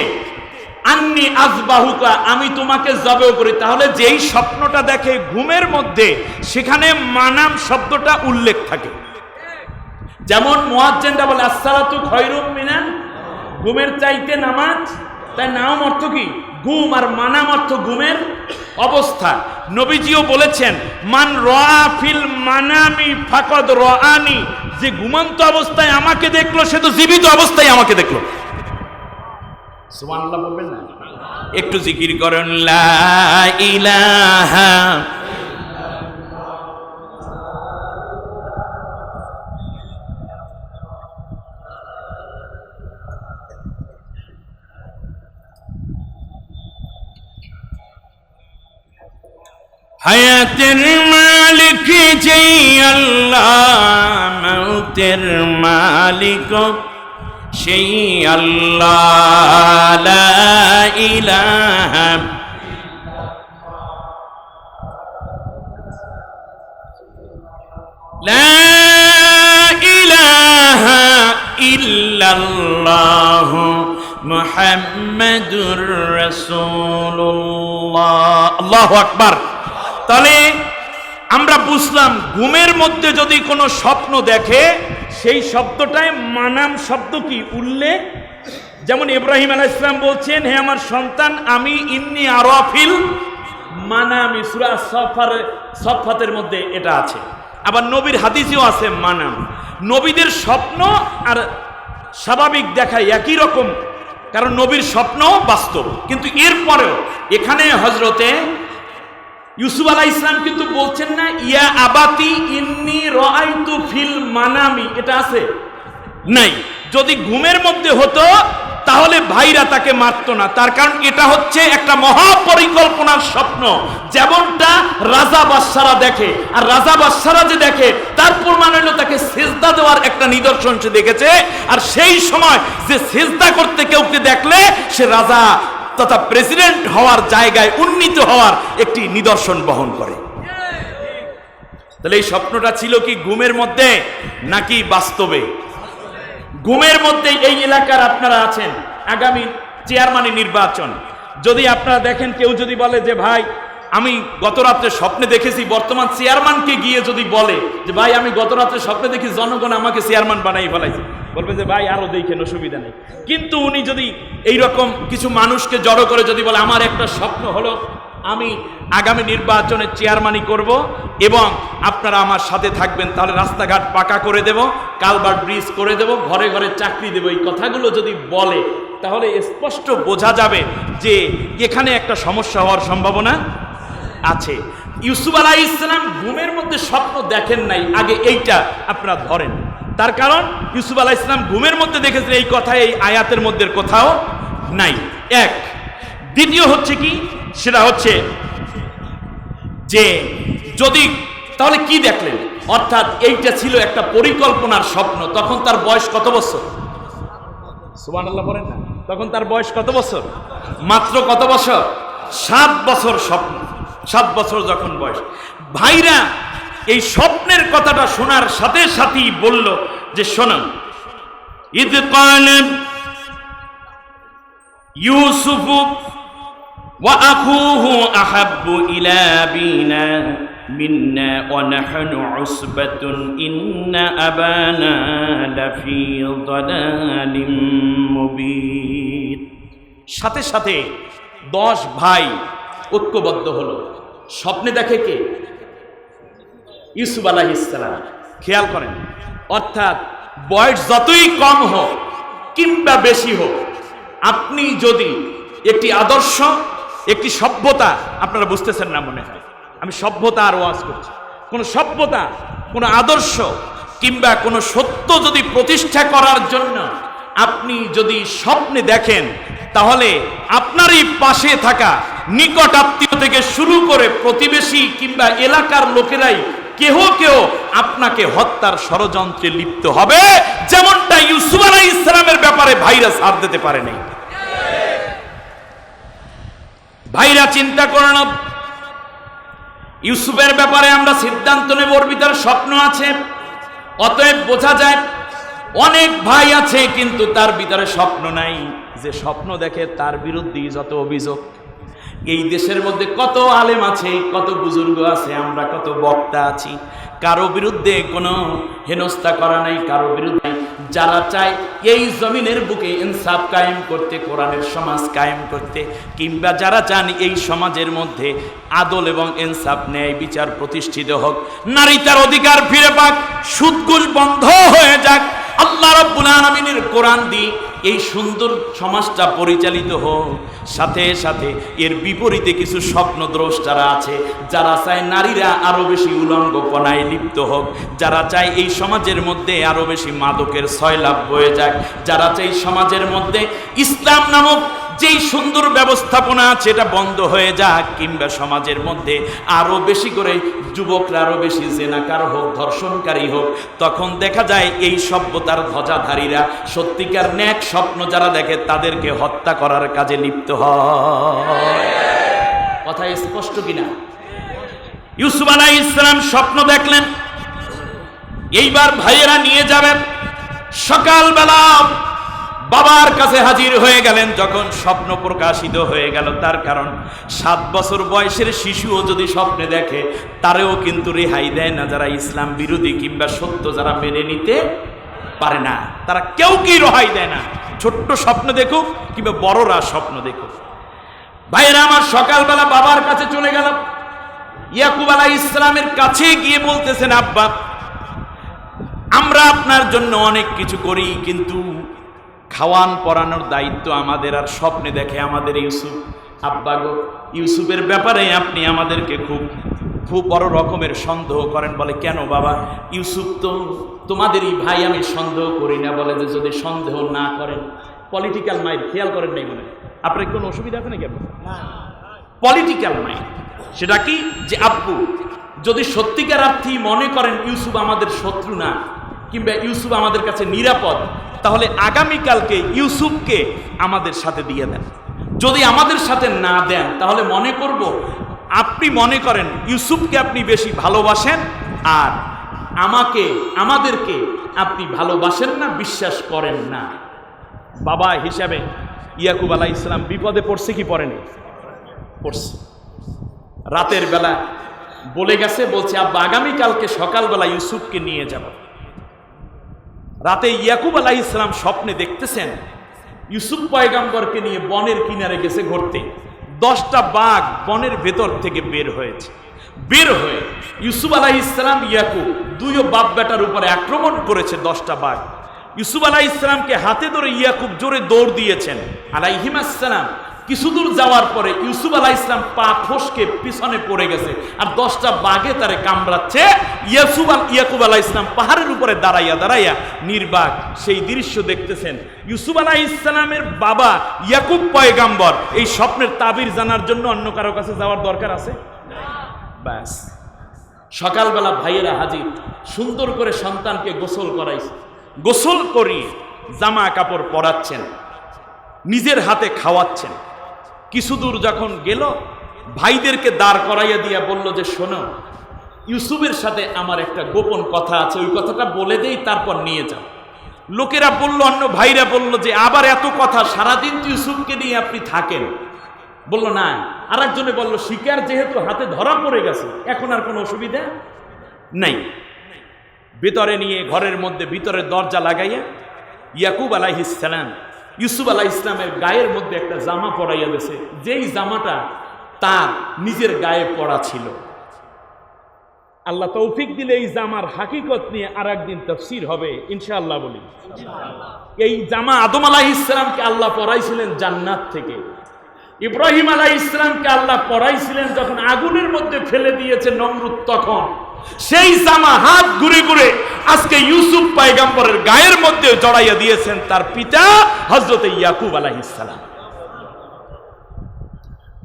আন্নী আযবাহুকা, আমি তোমাকে জবেহ করি। তাহলে যেই স্বপ্নটা দেখে ঘুমের মধ্যে, সেখানে মানাম শব্দটা উল্লেখ থাকে। যেমন মুয়াজ্জিনরা বলে আসসালাতু খায়রুম মিনান, ঘুমের চাইতে নামাজ। তাই নাম অর্থ কি? ঘুম, আর মানাম অর্থ ঘুমের অবস্থা। নবীজিও বলেছেন, মান রাআ ফিল মানামি ফাকাদ রাআনি, যে ঘুমন্ত অবস্থায় আমাকে দেখলো সে তো জীবিত অবস্থায় আমাকে দেখলো। সুবহানাল্লাহ বলবেন না? একটু জিকির করেন, লা ইলাহা হায়াতের মালিক যেই আল্লাহ, মৌতের মালিক সেই আল্লাহ, লা ইলাহা লা ইলাহা ইল্লাল্লাহ মুহাম্মাদুর রাসূলুল্লাহ। আল্লাহু আকবার। তাহলে আমরা বুঝলাম, ঘুমের মধ্যে যদি কোনো স্বপ্ন দেখে, সেই শব্দটায় মানাম শব্দ কি? উল্লেখ। যেমন ইব্রাহিম আলাইহিস সালাম বলছেন, হে আমার সন্তান, আমি ইন্নী আরা ফিল মানামি, সূরা সফফাতের মধ্যে এটা আছে। আবার নবীর হাদিসেও আছে মানাম। নবীদের স্বপ্ন আর স্বাভাবিক দেখা একই রকম, কারণ নবীর স্বপ্ন বাস্তব। কিন্তু এরপরেও এখানে হযরতে ইউসুফ আলাইহিস সালাম কিন্তু বলছেন না, ইয়া আবাতি ইন্নী রাআইতু ফিল মানামি, এটা আছে নাই। যদি ঘুমের মধ্যে হতো তাহলে ভাইরা তাকে মারতো না। তার কারণ এটা হচ্ছে একটা মহাপরিকল্পনার স্বপ্ন, যেমনটা রাজা বাদশারা দেখে। আর রাজা বাদশারা যে দেখে, তার প্রমাণ হলো তাকে সিজদা দেওয়ার একটা নিদর্শন সে দেখেছে। আর সেই সময় যে সিজদা করতে কেউকে দেখলে, সে রাজা তথা প্রেসিডেন্ট হওয়ার জায়গায় উন্নীত হওয়ার একটি নিদর্শন বহন করে। তাহলে এই স্বপ্নটা ছিল কি ঘুমের মধ্যে নাকি বাস্তবে? ঘুমের মধ্যে। এই এলাকার আপনারা আছেন, আগামী চেয়ারম্যান নির্বাচন, যদি আপনারা দেখেন কেউ যদি বলে যে ভাই আমি গত রাত্রে স্বপ্নে দেখেছি, বর্তমান চেয়ারম্যানকে গিয়ে যদি বলে যে ভাই আমি গত রাত্রে স্বপ্নে দেখি জনগণ আমাকে চেয়ারম্যান বানাই ফেলাইছে, বলবে যে ভাই আরো দেখেন, অসুবিধা নেই। কিন্তু উনি যদি এইরকম কিছু মানুষকে জড়ো করে যদি বলে আমার একটা স্বপ্ন হলো আমি আগামী নির্বাচনে চেয়ারম্যানই করব এবং আপনারা আমার সাথে থাকবেন, তাহলে রাস্তাঘাট পাকা করে দেব, কালভার্ট ব্রিজ করে দেব, ঘরে ঘরে চাকরি দেব, এই কথাগুলো যদি বলে, তাহলে স্পষ্ট বোঝা যাবে যে এখানে একটা সমস্যা হওয়ার সম্ভাবনা আছে। ইউসুফ আলাইহিস সালাম ঘুমের মধ্যে স্বপ্ন দেখেন নাই, আগে এইটা আপনারা ধরেন। তার কারণ ইউসুফ আলাইহিস সালাম ঘুমের মধ্যে দেখেছেন, এই কথা এই আয়াতের মধ্যে কোথাও নাই। এক। দ্বিতীয় হচ্ছে কি, সেটা হচ্ছে যে যদি তাহলে কি দেখলেন, অর্থাৎ এইটা ছিল একটা পরিকল্পনার স্বপ্ন। তখন তার বয়স কত বছর? সুবহানাল্লাহ বলেন না। তখন তার বয়স কত বছর? মাত্র কত বছর? 7 বছর স্বপ্ন। 7 বছর যখন বয়স, ভাইরা এই স্বপ্নের কথাটা শোনার সাথে সাথেই বলল যে শোনো, ইদ ক্বাল ইউসুফ ওয়া আখুহু আহাব্বু ইলা আবিনা মিন্না ওয়া নাহনু উসবাতুন ইন্না আবানা লাফি দালালিম মুবিন। সাথে সাথে 10 ভাই ঐক্যবদ্ধ হলো। স্বপ্নে দেখে কে? ইউসুফ আলাইহিস সালাম। খেয়াল করেন, অর্থাৎ বয়স যতই কম হোক কিংবা বেশি হোক, আপনি যদি একটি আদর্শ, একটি সভ্যতা, আপনারা বুঝতেছেন না মনে হয়, আমি সভ্যতা আর ওয়াজ করছি, কোন সভ্যতা, কোন আদর্শ কিংবা কোন সত্য যদি প্রতিষ্ঠা করার জন্য আপনি যদি স্বপ্নে দেখেন, তাহলে আপনারই পাশে থাকা নিকট আত্মীয় থেকে শুরু করে প্রতিবেশী কিংবা এলাকার লোকেরাই কেহ কেউ আপনাকে হত্যার ষড়যন্ত্রে লিপ্ত হবে, যেমনটা ইউসুফ আলাইহিস সালামের ব্যাপারে ভাইরা ছাড় দিতে পারে নাই। ভাইরা চিন্তা করুন, ইউসুফের ব্যাপারে আমরা সিদ্ধান্ত নেব, ওর ভিতরে স্বপ্ন আছে, অতএব বোঝা যায় অনেক ভাই আছে কিন্তু তার ভিতরে স্বপ্ন নাই। যে স্বপ্ন দেখে তার বিরুদ্ধে যত অভিযোগ। এই দেশের মধ্যে কত আলেম আছে, কত বুজুর্গ আছে, আমরা কত বক্তা আছি, কারো বিরুদ্ধে কোনো হেনস্থা করা নাই, কারো বিরুদ্ধে। যারা চায় এই জমিনের বুকে ইনসাফ কায়েম করতে, কোরআনের সমাজ কায়েম করতে, কিংবা যারা চান এই সমাজের মধ্যে আদল এবং ইনসাফ, ন্যায় বিচার প্রতিষ্ঠিত হোক, নারী তার অধিকার ফিরে পাক, সুদ ঘুষ বন্ধ হয়ে যাক, আল্লাহ রাব্বুল আলামিনের কোরআন দিয়ে এই সুন্দর সমাজটা পরিচালিত হোক, সাথে সাথে এর বিপরীতে কিছু স্বপ্নদ্রষ্টারা আছে যারা চায় নারীরা আরো বেশি উলঙ্গপনায় লিপ্ত হোক, যারা চায় এই সমাজের মধ্যে আরো বেশি মাদকের সয়লাভ বয়ে যাক, যারা চায় সমাজের মধ্যে ইসলাম নামক যেই সুন্দর ব্যবস্থাপনা আছে এটা বন্ধ হয়ে যাক, কিংবা সমাজের মধ্যে আরো বেশি করে যুবকরা আরো বেশি জেনাকার হোক, ধর্ষণকারী হোক, তখন দেখা যায় এই সভ্যতার ধ্বজাধারীরা সত্যিকার ন্যাক স্বপ্ন যারা দেখে তাদেরকে হত্যা করার কাজে লিপ্ত হয়। কথা স্পষ্ট কিনা? ইউসুফ আলাইহিস সালাম স্বপ্ন দেখলেন, এইবার ভাইয়েরা নিয়ে যাবেন। সকালবেলা বাবার কাছে হাজির হয়ে গেলেন। যখন স্বপ্ন প্রকাশিত হয়ে গেল, তার কারণ 7 বছর বয়সের শিশুও যদি স্বপ্নে দেখে তারেও কিন্তু রেহাই দেয় না। যারা ইসলাম বিরোধী কিংবা সত্য যারা মেনে নিতে পারে না, তারা কেউ কি রেহাই দেয় না, ছোট্ট স্বপ্ন দেখুক কিংবা বড়রা স্বপ্ন দেখুক। ভাইয়েরা আমার, সকালবেলা বাবার কাছে চলে গেল। ইয়াকুব আলাইহিস সালামের কাছে গিয়ে বলতেছেন, আব্বা, আমরা আপনার জন্য অনেক কিছু করি, কিন্তু খাওয়ান পরানোর দায়িত্ব আমাদের। আর স্বপ্নে দেখে আমাদের ইউসুফ। আব্বা গো, ইউসুফের ব্যাপারে আপনি আমাদেরকে খুব বড় রকমের সন্দেহ করেন। বলে, কেন বাবা? ইউসুফ তো তোমাদেরই ভাই, আমি সন্দেহ করি না। বলে যে যদি সন্দেহ না করেন, পলিটিক্যাল মাইন্ড, খেয়াল করেন নাই মনে, আপনার কোনো অসুবিধা আছে নাকি? পলিটিক্যাল মাইন্ড সেটা কি? যে আব্বু, যদি সত্যিকার অর্থে মনে করেন ইউসুফ আমাদের শত্রু না, কিংবা ইউসুফ আমাদের কাছে নিরাপদ, তাহলে আগামীকালকে ইউসুফকে আমাদের সাথে দিয়ে দেন। যদি আমাদের সাথে না দেন, তাহলে মনে করব আপনি মনে করেন ইউসুফকে আপনি বেশি ভালোবাসেন, আর আমাদেরকে আপনি ভালোবাসেন না, বিশ্বাস করেন না। বাবা হিসাবে ইয়াকুব আলাইহিস সালাম বিপদে পড়ছে কি পড়েনি? পড়ছে। রাতের বেলা বলে গেছে, বলছে আব্বা আগামীকালকে সকালবেলা ইউসুফকে নিয়ে যাব। রাতে ইয়াকুব আলাইহিস সালাম স্বপ্নে দেখতেছেন ইউসুফ পয়গম্বরকে নিয়ে বনের কিনারে গেছে ঘুরতে। 10টা বাঘ বনের ভেতর থেকে বের হয়েছে। বের হয়ে ইউসুফ আলাইহিস সালাম, ইয়াকুব দুইও বাপ বেটার উপরে আক্রমণ করেছে 10টা বাঘ। ইউসুফ আলাইহিস সালামকে হাতে ধরে ইয়াকুব জোরে দৌড় দিয়েছেন আলাইহিস সালাম। কিছু দূর যাওয়ার পরে ইউসুফ আলাইহিস সালাম পা ফসকে পিছনে পড়ে গেছে, আর 10টা বাঘে তারে কামড়াচ্ছে। ইয়াকুব আলাইহিস সালাম পাহাড়ের উপরে দাঁড়াইয়া নির্বাক সেই দৃশ্য দেখতেছেন। ইউসুফ আলাইহিস সালামের বাবা ইয়াকুব পয়গম্বর এই স্বপ্নের তাবির জানার জন্য অন্য কারো কাছে যাওয়ার দরকার আছে? ব্যাস সকালবেলা ভাইয়েরা হাজির, সুন্দর করে সন্তানকে গোসল করাইছে, গোসল করিয়ে জামা কাপড় পরাচ্ছেন, নিজের হাতে খাওয়াচ্ছেন। কিছু দূর যখন গেল, ভাইদেরকে দাঁড় করাইয়া দিয়া বলল যে শোনো, ইউসুফের সাথে আমার একটা গোপন কথা আছে, ওই কথাটা বলে দেই, তারপর নিয়ে যাও। লোকেরা বলল, অন্য ভাইরা বলল যে আবার এত কথা, সারাদিন তো ইউসুফকে নিয়ে আপনি থাকেন। বলল না। আর একজনে বলল, শিকার যেহেতু হাতে ধরা পড়ে গেছে, এখন আর কোনো অসুবিধা নাই। ভিতরে নিয়ে ঘরের মধ্যে ভিতরে দরজা লাগাইয়া ইয়াকুব আলাইহিস সালাম ইউসুফ আলাইহিস ইসলামের গায়ের মধ্যে একটা জামা পরাইয়া দিয়েছে, যেই জামাটা তার নিজের গায়ে পরা ছিল। আল্লাহ তৌফিক দিলে এই জামার হাকিকত নিয়ে আর একদিন তাফসীর হবে ইনশাআল্লাহ। বলি, এই জামা আদম আলাইহিস সালামকে আল্লাহ পরাইছিলেন জান্নাত থেকে, ইব্রাহিম আলাইহিস সালামকে আল্লাহ পরাইছিলেন যখন আগুনের মধ্যে ফেলে দিয়েছে নমরুদ, তখন সেই জামা হাত ঘুরে ঘুরে আজকে ইউসুফ পয়গম্বরের গায়ের মধ্যে জড়াইয়া দিয়েছেন তার পিতা হযরত ইয়াকুব আলাইহিস সালাম।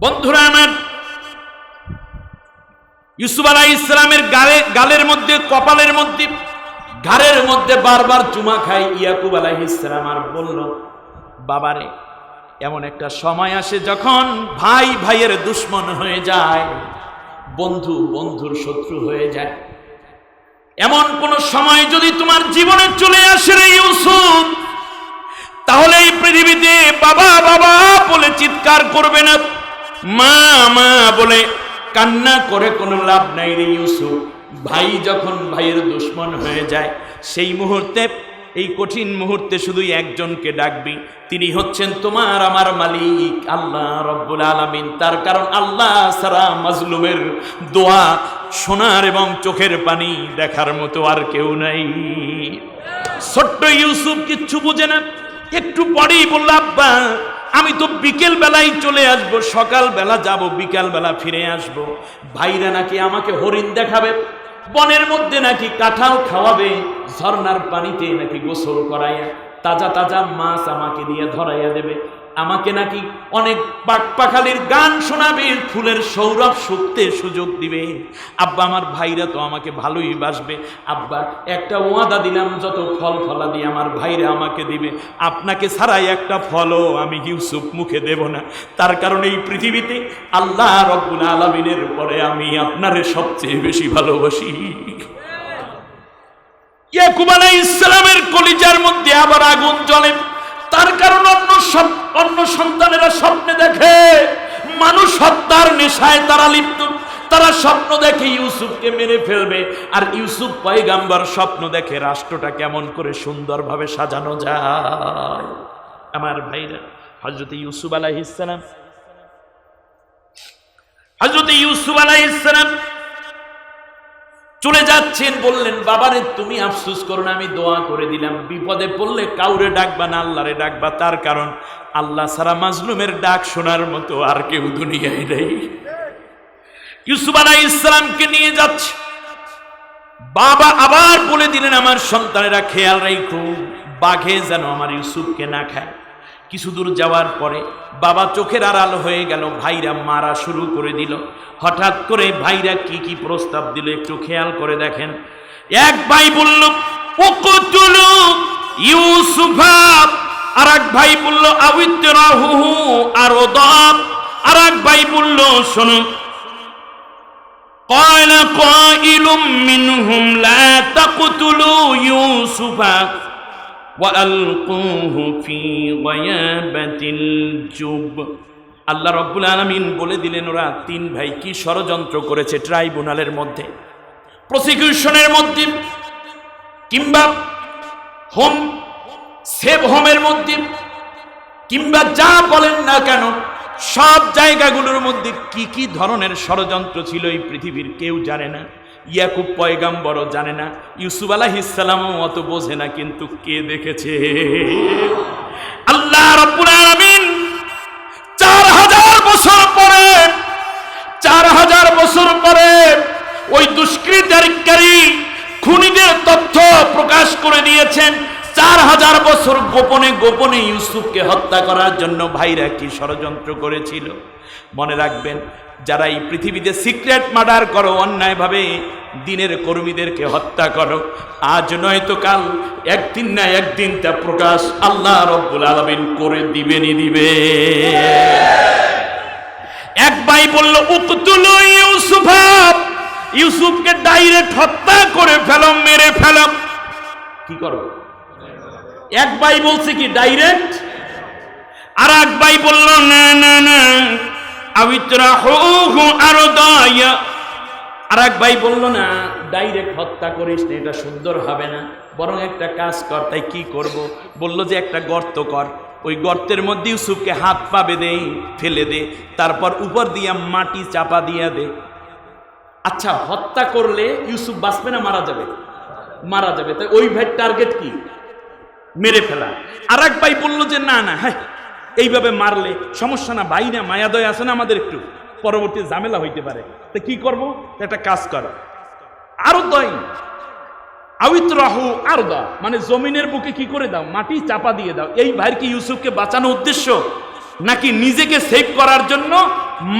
বন্ধুরা আমার, ইউসুফ আলাইহিস সালামের গালের মধ্যে, কপালের মধ্যে, ঘাড়ের মধ্যে বারবার চুমা খায় ইয়াকুব আলাইহিস সালাম। আর বলল, বাবারে, এমন একটা সময় আসে যখন ভাই ভাইয়ের দুশমন হয়ে যায়, বন্ধু বন্ধুর শত্রু হয়ে যায়। এমন কোন সময় যদি তোমার জীবনে চলে আসে রে ইউসুফ, তাহলে এই পৃথিবীতে বাবা বাবা বলে চিৎকার করবে না, মা মা বলে কান্না করে কোনো লাভ নাই রে ইউসুফ। ভাই যখন ভাইয়ের দুশমন হয়ে যায়, সেই মুহূর্তে, এই কঠিন মুহূর্তে শুধু একজনকে ডাকবি, তিনি হচ্ছেন তোমার আমার মালিক আল্লাহ রব্বুল আলামিন। তার কারণ আল্লাহ ছাড়া মাজলুমের দোয়া শোনার এবং চোখের পানি দেখার মতো আর কেউ নাই। ছোট্ট ইউসুফ কিচ্ছু বুঝে না, একটু পরেই বলল, আব্বা আমি তো বিকেল বেলায় চলে আসবো, সকাল বেলা যাব, বিকাল বেলা ফিরে আসব। ভাইরা নাকি আমাকে হরিণ দেখাবে, বনের মধ্যে নাকি কাঁঠাল খাওয়াবে, ঝর্ণার পানিতে নাকি গোসল করাইয়া তাজা তাজা মাছ আমাকে দিয়ে ধরাইয়া দেবে, আমাকে নাকি অনেক পাখালির গান শোনাবে, ফুলের সৌরভ শুকতে সুযোগ দিবে। আব্বা আমার ভাইরা তো আমাকে ভালোই বাসবে, আব্বা একটা ওয়াদা দিলাম, যত ফল ফলাদি আমার ভাইরা আমাকে দিবে, আপনাকে ছাড়াই একটা ফলও আমি ইউসুফ মুখে দেব না। তার কারণ এই পৃথিবীতে আল্লাহ রব্বুল আলামিনের পরে আমি আপনারে সবচেয়ে বেশি ভালোবাসি। ইয়াকুব আলাইহিস সালামের কলিজার মধ্যে আবার আগুন জ্বলে। তার কারণ অন্য সন্তানেরা স্বপ্নে দেখে মানুষ হত্যার নেশায় তারা লিপ্ত, তারা স্বপ্ন দেখে ইউসুফকে মেরে ফেলবে, আর ইউসুফ পয়গম্বর স্বপ্ন দেখে রাষ্ট্রটা কেমন করে সুন্দরভাবে সাজানো যায়। আমার ভাইরা, হযরত ইউসুফ আলাইহিস সালাম চলে যাচ্ছেন, বললেন, বাবারে তুমি আফসোস করো না, আমি দোয়া করে দিলাম, বিপদে পড়লে কাউরে ডাকবা না, আল্লাহরে ডাকবা। তার কারণ আল্লাহ ছাড়া মাজলুমের ডাক শোনার মতো আর কেউ দুনিয়ায় নেই। ইউসুফ আলাইহিস সালামকে নিয়ে যাচ্ছে, বাবা আবার বলে দিলেন, আমার সন্তানেরা খেয়াল রাখো, বাঘে যেন আমার ইউসুফকে না খায়। কিছু দূর যাওয়ার পরে বাবা চোখের আড়াল হয়ে গেল, ভাইরা মারা শুরু করে দিল। হঠাৎ করে ভাইরা কি কি প্রস্তাব দিল একটু খেয়াল করে দেখেন। এক ভাই বলল, উকতুলু ইউসুফা, আর এক ভাই বলল আবিতরাহু আরদাব, আর এক ভাই বলল শোনো, ক্বালা কাইলুম মিনহুম লা তাকতুলু ইউসুফা ওয়ালকুহু ফি গায়াবাতিল জুব। আল্লাহ রব্বুল আলামিন বলে দিলেন, ওরা তিন ভাই কি ষড়যন্ত্র করেছে ট্রাইব্যুনালের মধ্যে, প্রসিকিউশনের মধ্যে, কিংবা হোম সেভ হোমের মধ্যে, কিংবা যা বলেন না কেন সব জায়গাগুলোর মধ্যে কি কি ধরনের ষড়যন্ত্র ছিল এই পৃথিবীর কেউ জানে না। ইয়াকুব পয়গম্বরও জানে না, ইউসুফ আলাইহিস সালামও অত বোঝে না, কিন্তু কে দেখেছে? আল্লাহ রাব্বুল আলামিন 4000 বছর পরে 4000 বছর পরে ওই দুষ্কৃতিকারী খুনিদের তথ্য প্রকাশ করে দিয়েছেন। 4000 বছর গোপনে গোপনে ইউসুফকে হত্যা করার জন্য ভাইরা কি ষড়যন্ত্র করেছিল। মনে রাখবেন, যারা এই পৃথিবীতে সিক্রেট মার্ডার করো, অন্যায়ভাবে দিনের কর্মীদেরকে হত্যা করো, আজ নয়তো কাল, একদিন না একদিন তা প্রকাশ আল্লাহ রব্বুল আলামিন করে দিবেনই দিবে। এক ভাই বলল, উকতুলু ইউসুফা, ইউসুফকে ডাইরেক্ট হত্যা করে ফেলো, মেরে ফেলো। কি করো? এক ভাই বলছে কি ডাইরেক্ট, আর এক ভাই বলল না না না, আবিত্রাহুহু আরদায়া। আর এক ভাই বলল না, ডাইরেক্ট হত্যা করিস না, এটা সুন্দর হবে না, বরং একটা কাজ কর। তাই কি করব? বলল যে একটা গর্ত কর, ওই গর্তের মধ্যে ইউসুফকে হাত পা বেঁধে ফেলে দে, তারপর উপর দিয়ে মাটি চাপা দিয়ে দে। আচ্ছা, হত্যা করলে ইউসুফ বাঁচবে না মারা যাবে? মারা যাবে। তাই ওই ভাই টার্গেট কি? মেরে ফেলা। আর এক ভাই বললো যে না না, হ্যাঁ এইভাবে মারলে সমস্যা না, ভাই না, মায়াদয় আছে না আমাদের, একটু পরবর্তী ঝামেলা হইতে পারে। তা কি করবো? একটা কাজ কর, আরদাই আবিত্রাহু আরদা, মানে জমিনের বুকে কি করে দাও, মাটি চাপা দিয়ে দাও। এই ভাইয়ের কি ইউসুফকে বাঁচানো উদ্দেশ্য, নাকি নিজেকে সেভ করার জন্য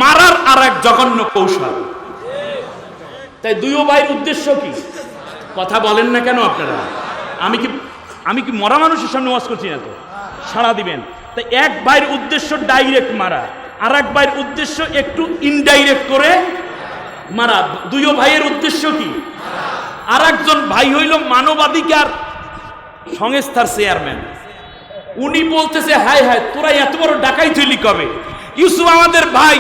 মারার আর এক জঘন্য কৌশল? তাই দুই ভাইয়ের উদ্দেশ্য কি? কথা বলেন না কেন আপনারা? আমি কি মরা মানুষের সামনে ওয়াজ করছি না তো? সাড়া দিবেন। তাই এক ভাইয়ের উদ্দেশ্য ডাইরেক্ট মারা, আর এক ভাইয়ের উদ্দেশ্য একটু ইনডাইরেক্ট করে মারা। দুই ভাইয়ের উদ্দেশ্য কি? আর একজন ভাই হইল মানবাধিকার সংস্থার চেয়ারম্যান, উনি বলতেছে হায় হায় তোরা এত বড় ডাকাই হইলি কবে? ইউসুফ আমাদের ভাই,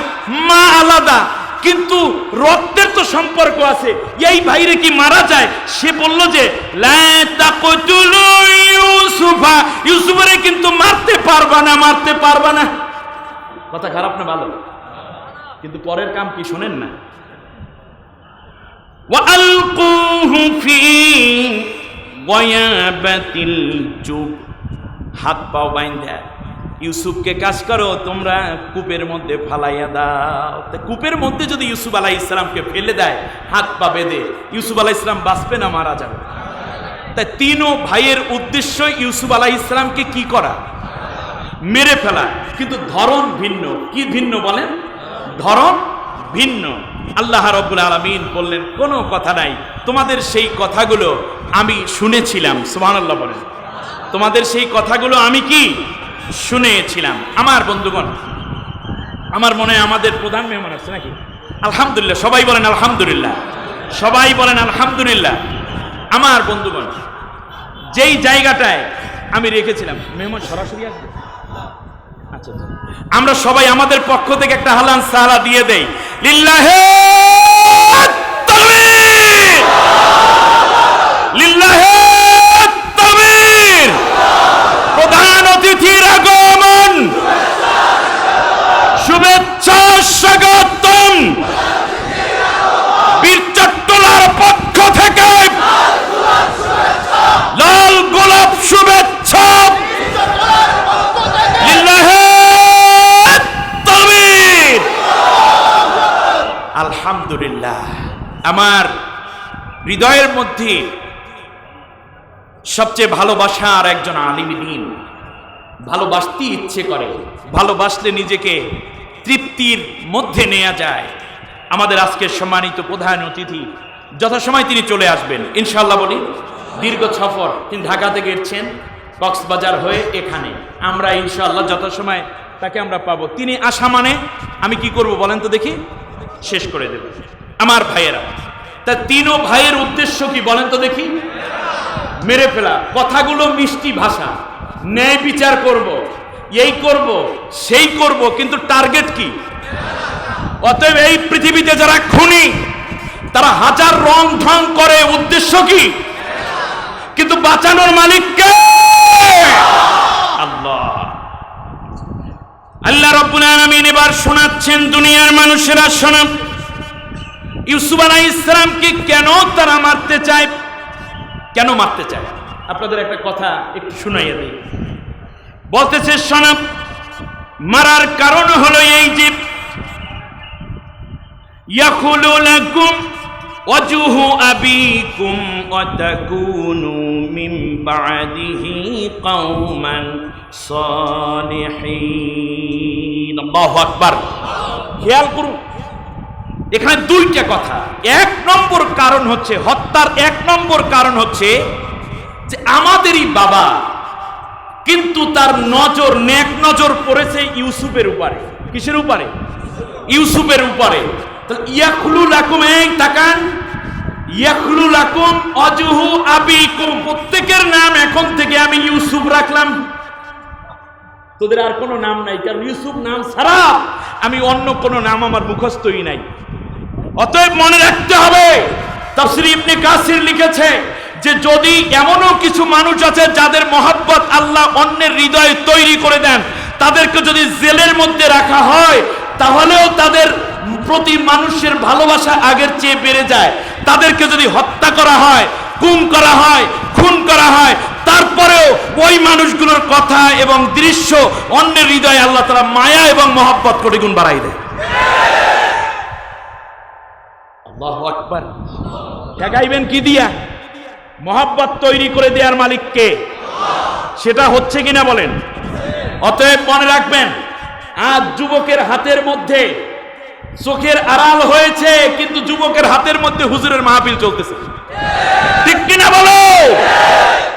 মা আলাদা, কিন্তু রক্তের তো সম্পর্ক আছে, এই ভাইরে কি মারা যায়? সে বলল যে লা তাকতুলু ইউসুফা, ইউসুফরে কিন্তু মারতে পারবা না, মারতে পারবা না। কথা খারাপ না ভালো? কিন্তু পরের কাম কি শোনেন না, ওয়ালকুহু ফি গয়াবাতিল জুব, হাত পাও বাইন্ধা ইউসুফকে কাজ করো, তোমরা কূপের মধ্যে ফালাইয়া দাও। কূপের মধ্যে যদি ইউসুফ আলাইহিস সালামকে ফেলে দেয় হাত পা বেঁধে, ইউসুফ আলাইহিস সালাম বাঁচবে না মারা যাবে? তাই তিনও ভাইয়ের উদ্দেশ্য ইউসুফ আলাইহিস সালামকে কি করা? মেরে ফেলা। কিন্তু ধরন ভিন্ন। কি ভিন্ন বলেন? ধরন ভিন্ন। আল্লাহ রাব্বুল আলামিন বললেন কোনো কথা নাই, তোমাদের সেই কথাগুলো আমি শুনেছিলাম। সুবহানাল্লাহ বলেন। তোমাদের সেই কথাগুলো আমি কি শুনেছিলাম। আমার বন্ধুগণ, আমার মনে হয় আমাদের প্রধান মেহমান আছে নাকি? আলহামদুলিল্লাহ, সবাই বলেন আলহামদুলিল্লাহ, সবাই বলেন আলহামদুলিল্লাহ। আমার বন্ধুগণ, যেই জায়গাটায় আমি রেখেছিলাম, মেহমান সরাসরি আসবে? আচ্ছা, আমরা সবাই আমাদের পক্ষ থেকে একটা হালান সাহারা দিয়ে দেই। লিল্লাহে তাকবীর, লিল্লাহে তাকবীর। প্রধান অতিথির আগমন, শুভেচ্ছা স্বাগতম। বীর চট্টলার পক্ষ থেকে লাল গোলাপ শুভেচ্ছা। লিল্লাহে তাকবীর। আলহামদুলিল্লাহ। আমার হৃদয়ের মধ্যে সবচেয়ে ভালোবাসার একজন আলিম দ্বীন, ভালোবাসতে ইচ্ছে করে, ভালোবাসলে নিজেকে তৃপ্তির মধ্যে নেওয়া যায়। আমাদের আজকের সম্মানিত প্রধান অতিথি, যথাসময় তিনি চলে আসবেন ইনশাআল্লাহ। বলি দীর্ঘ সফর, তিনি ঢাকা থেকে এসেছেন কক্সবাজার হয়ে এখানে, আমরা ইনশাআল্লাহ যথাসময় তাকে আমরা পাবো। তিনি আসা মানে আমি কি করব বলেন তো দেখি? শেষ করে দেব। আমার ভাইয়েরা, তা তিনও ভাইয়ের উদ্দেশ্য কি বলেন তো দেখি? মেরে ফেলা। কথাগুলো মিষ্টি ভাষা, ন্যায় বিচার করব, এই করব, সেই করব, কিন্তু টার্গেট কি? অতএব এই পৃথিবীতে যারা খুনি, তারা হাজার রং ঢং করে, উদ্দেশ্য কি? কিন্তু বাঁচানোর মালিক কে? আল্লাহ। আল্লাহ রাব্বুল আলামিন এবার শোনাচ্ছেন দুনিয়ার মানুষেরা, শোনান ইউসুফ আলাইহিস সালামকে কেন তারা মারতে চায়, কেন মারতে চায়। আপনাদের একটা কথা একটু শুনাইয়া দিই। বলতেছে শোনাব, মারার কারণ হলো এই যে ইয়াকুলু লাকুম ওয়াজহু আবিকুম ওয়া তাকুনু মিন বা'দিহি কওমান সালিহিন। আল্লাহু আকবার। খেয়াল করুন, এখানে দুইটা কথা। এক নম্বর কারণ হচ্ছে, হত্যার এক নম্বর কারণ হচ্ছে যে আমাদেরই বাবা, কিন্তু তার নজর, নেক নজর পড়েছে ইউসুফের উপরে। কিসের উপরে? ইউসুফের উপরে। তো ইয়াখলু লাকুম, এই তাকান, ইয়াখলু লাকুম ওয়াজহু আবিকুম, প্রত্যেকের নাম এখন থেকে আমি ইউসুফ রাখলাম, তোদের আর কোনো নাম নাই, কারণ ইউসুফ নাম ছাড়া আমি অন্য কোনো নাম আমার মুখস্থই নাই। অতএব মনে রাখতে হবে, তাফসীর ইবনে কাসির লিখেছে যে যদি এমনও কিছু মানুষ আছে যাদের মহব্বত আল্লাহ অন্যের হৃদয়ে তৈরি করে দেন, তাদেরকে যদি জেলের মধ্যে রাখা হয় তাহলেও তাদের প্রতি মানুষের ভালোবাসা আগের চেয়ে বেড়ে যায়। তাদেরকে যদি হত্যা করা হয়, গুম করা হয়, খুন করা হয়, তারপরেও ওই মানুষগুলোর কথা এবং দৃশ্য অন্যের হৃদয়ে আল্লাহ তাআলা মায়া এবং মহব্বত কোটি গুণ বাড়াই দেয়। আল্লাহু আকবার। ঠেকাইবেন কি দিয়া? মহব্বত তৈরি করে দেওয়ার মালিক কে? সেটা হচ্ছে কিনা বলেন? অতএব মনে রাখবেন, আজ যুবকের হাতের মধ্যে চোখের আড়াল হয়েছে, কিন্তু যুবকের হাতের মধ্যে হুজুরের মাহফিল চলতেছে, ঠিক কিনা বলো?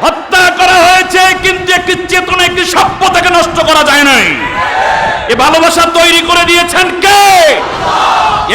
হত্যা করা হয়েছে, কিন্তু একটি চেতনা, একটি সভ্যতাকে নষ্ট করা যায় নাই। এ ভালোবাসা তৈরি করে দিয়েছেন কে?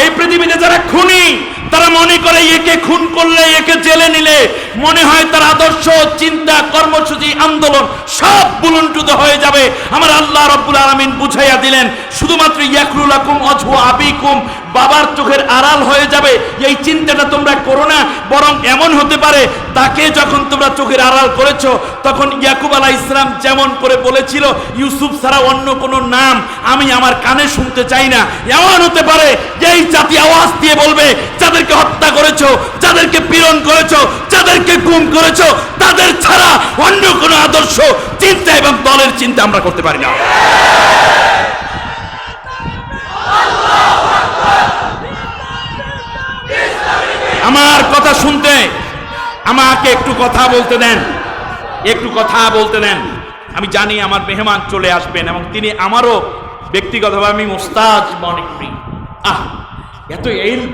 এই পৃথিবীতে যারা খুনি, তারা মনে করে একে খুন করলে, একে জেলে নিলে মনে হয় তার আদর্শ, চিন্তা, কর্মসূচি, আন্দোলন সব বুলুন্টুত হয়ে যাবে। আমার আল্লাহ রাব্বুল আলামিন বুঝাইয়া দিলেন, শুধুমাত্র ইয়াখলু লাকুম ওয়াজহু আবিকুম, বাবার চোখের আড়াল হয়ে যাবে এই চিন্তাটা তোমরা করো না। বরং এমন হতে পারে, তাকে যখন তোমরা চোখের আড়াল করেছো, তখন ইয়াকুব আলাইহিস সালাম যেমন করে বলেছিল, ইউসুফ ছাড়া অন্য কোনো নাম আমি আমার কানে শুনতে চাই না। এমন হতে পারে যে এই জাতি আওয়াজ দিয়ে বলবে, যাদেরকে হত্যা করেছো, যাদেরকে পীড়ন করেছো, যাদেরকে গুম করেছো, তাদের ছাড়া অন্য কোনো আদর্শ, চিন্তা এবং দলের চিন্তা আমরা করতে পারি না। আমার কথা শুনতে আমাকে একটু কথা বলতে দেন, একটু কথা বলতে দেন। আমি জানি আমার মেহমান চলে আসবেন এবং তিনি আমারও ব্যক্তিগতভাবে আমি ওস্তাদ মনে করি। এত ইলম,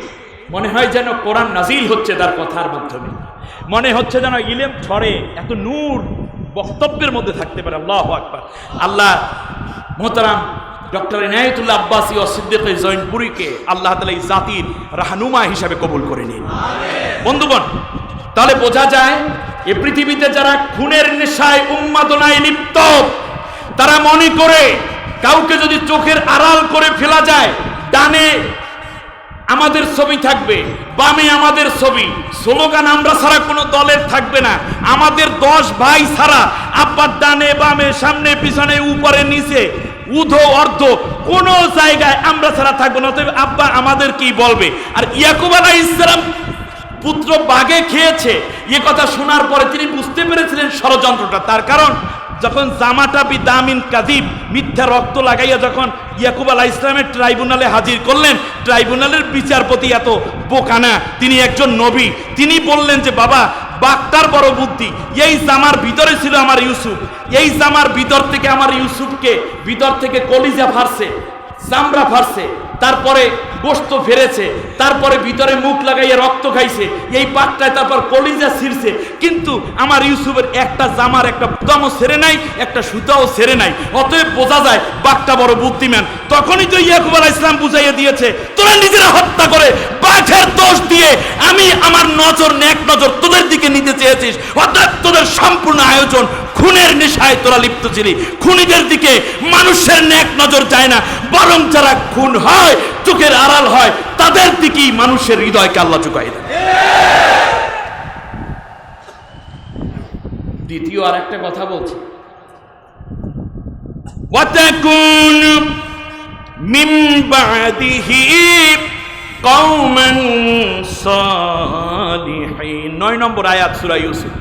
মনে হয় যেন কোরআন নাজিল হচ্ছে তার কথার মাধ্যমে, মনে হচ্ছে যেন ইলম ছড়ে, এত নূর বক্তব্যের মধ্যে থাকতে পারে। আল্লাহু আকবার। আল্লাহ মোহতারাম ডক্টর ইনায়েতুল্লাহ আব্বাসী ও সিদ্দিকী জৈনপুরীকে আল্লাহ তাআলা এই জাতির রাহনুমা হিসাবে কবুল করে নিন। বন্ধুগণ, তাহলে বোঝা যায় এ পৃথিবীতে যারা খুনের নেশায়, উন্মাদনায় লিপ্ত, তারা মনে করে কাউকে যদি চোখের আড়াল করে ফেলা যায়, ডানে আমাদের ছবি থাকবে, বামে আমাদের ছবি, স্লোগান আমরা ছাড়া কোনো দলের থাকবে না, আমাদের 10 ভাই ছাড়া আব্বার ডানে বামে, সামনে পিছনে, উপরে নিচে, উধো অর্ধ কোন জায়গায় আমরা ছাড়া থাকবো না। তবে আব্বা আমাদের কি বলবে? আর ইয়াকুব আলাইহিস সালাম পুত্র বাঘে খেয়েছে এ কথা শোনার পরে তিনি বুঝতে পেরেছিলেন ষড়যন্ত্রটা। তার কারণ যখন জামাটা বিদামিন কাযিব, মিথ্যা রক্ত লাগাইয়া যখন ইয়াকুব আলাইহিস সালামের ট্রাইব্যুনালে হাজির করলেন, ট্রাইব্যুনালের বিচারপতি এত বোকা না, তিনি একজন নবী। তিনি বললেন যে বাবা, বাঘটার বড় বুদ্ধি, এই জামার ভিতরে ছিল আমার ইউসুফ, এই জামার ভিতর থেকে আমার ইউসুফকে ভিতর থেকে কলিজা ফারছে, চামড়া ফারছে, তারপরে গোশত ফেরেছে, তারপরে ভিতরে মুখ লাগাইয়া রক্ত খাইছে, এই বাঘটায় তারপর কলিজা ছিঁড়ছে, কিন্তু আমার ইউসুফের একটা জামার একটা বুতামও ছেড়ে নাই, একটা সুতাও ছেড়ে নাই। অতএব বোঝা যায় বাঘটা বড় বুদ্ধিমান। তখনই তো ইয়াকুব আলাইহিস সালাম বুঝাইয়া দিয়েছে, তোরা নিজেরা হত্যা করে বাঘের দোষ দিয়ে আমি আমার নজর, নেক নজর তোদের দিকে নিতে চেয়েছিস। অর্থাৎ তোদের সম্পূর্ণ আয়োজন খুনের নেশায় তোরা লিপ্ত ছিলি। খুনিদের দিকে মানুষের নেক নজর যায় না, বরং যারা খুন হয়, চোখের আড়াল হয়, তাদের দিকেই মানুষের হৃদয়কে আল্লাহ ঝুঁকাই দেয়। দ্বিতীয় আর একটা কথা বলছি, ওয়াতাকুন মিন বাদিহি কওমান সালিহিন। 9 নম্বর আয়াত সূরা ইউসুফ।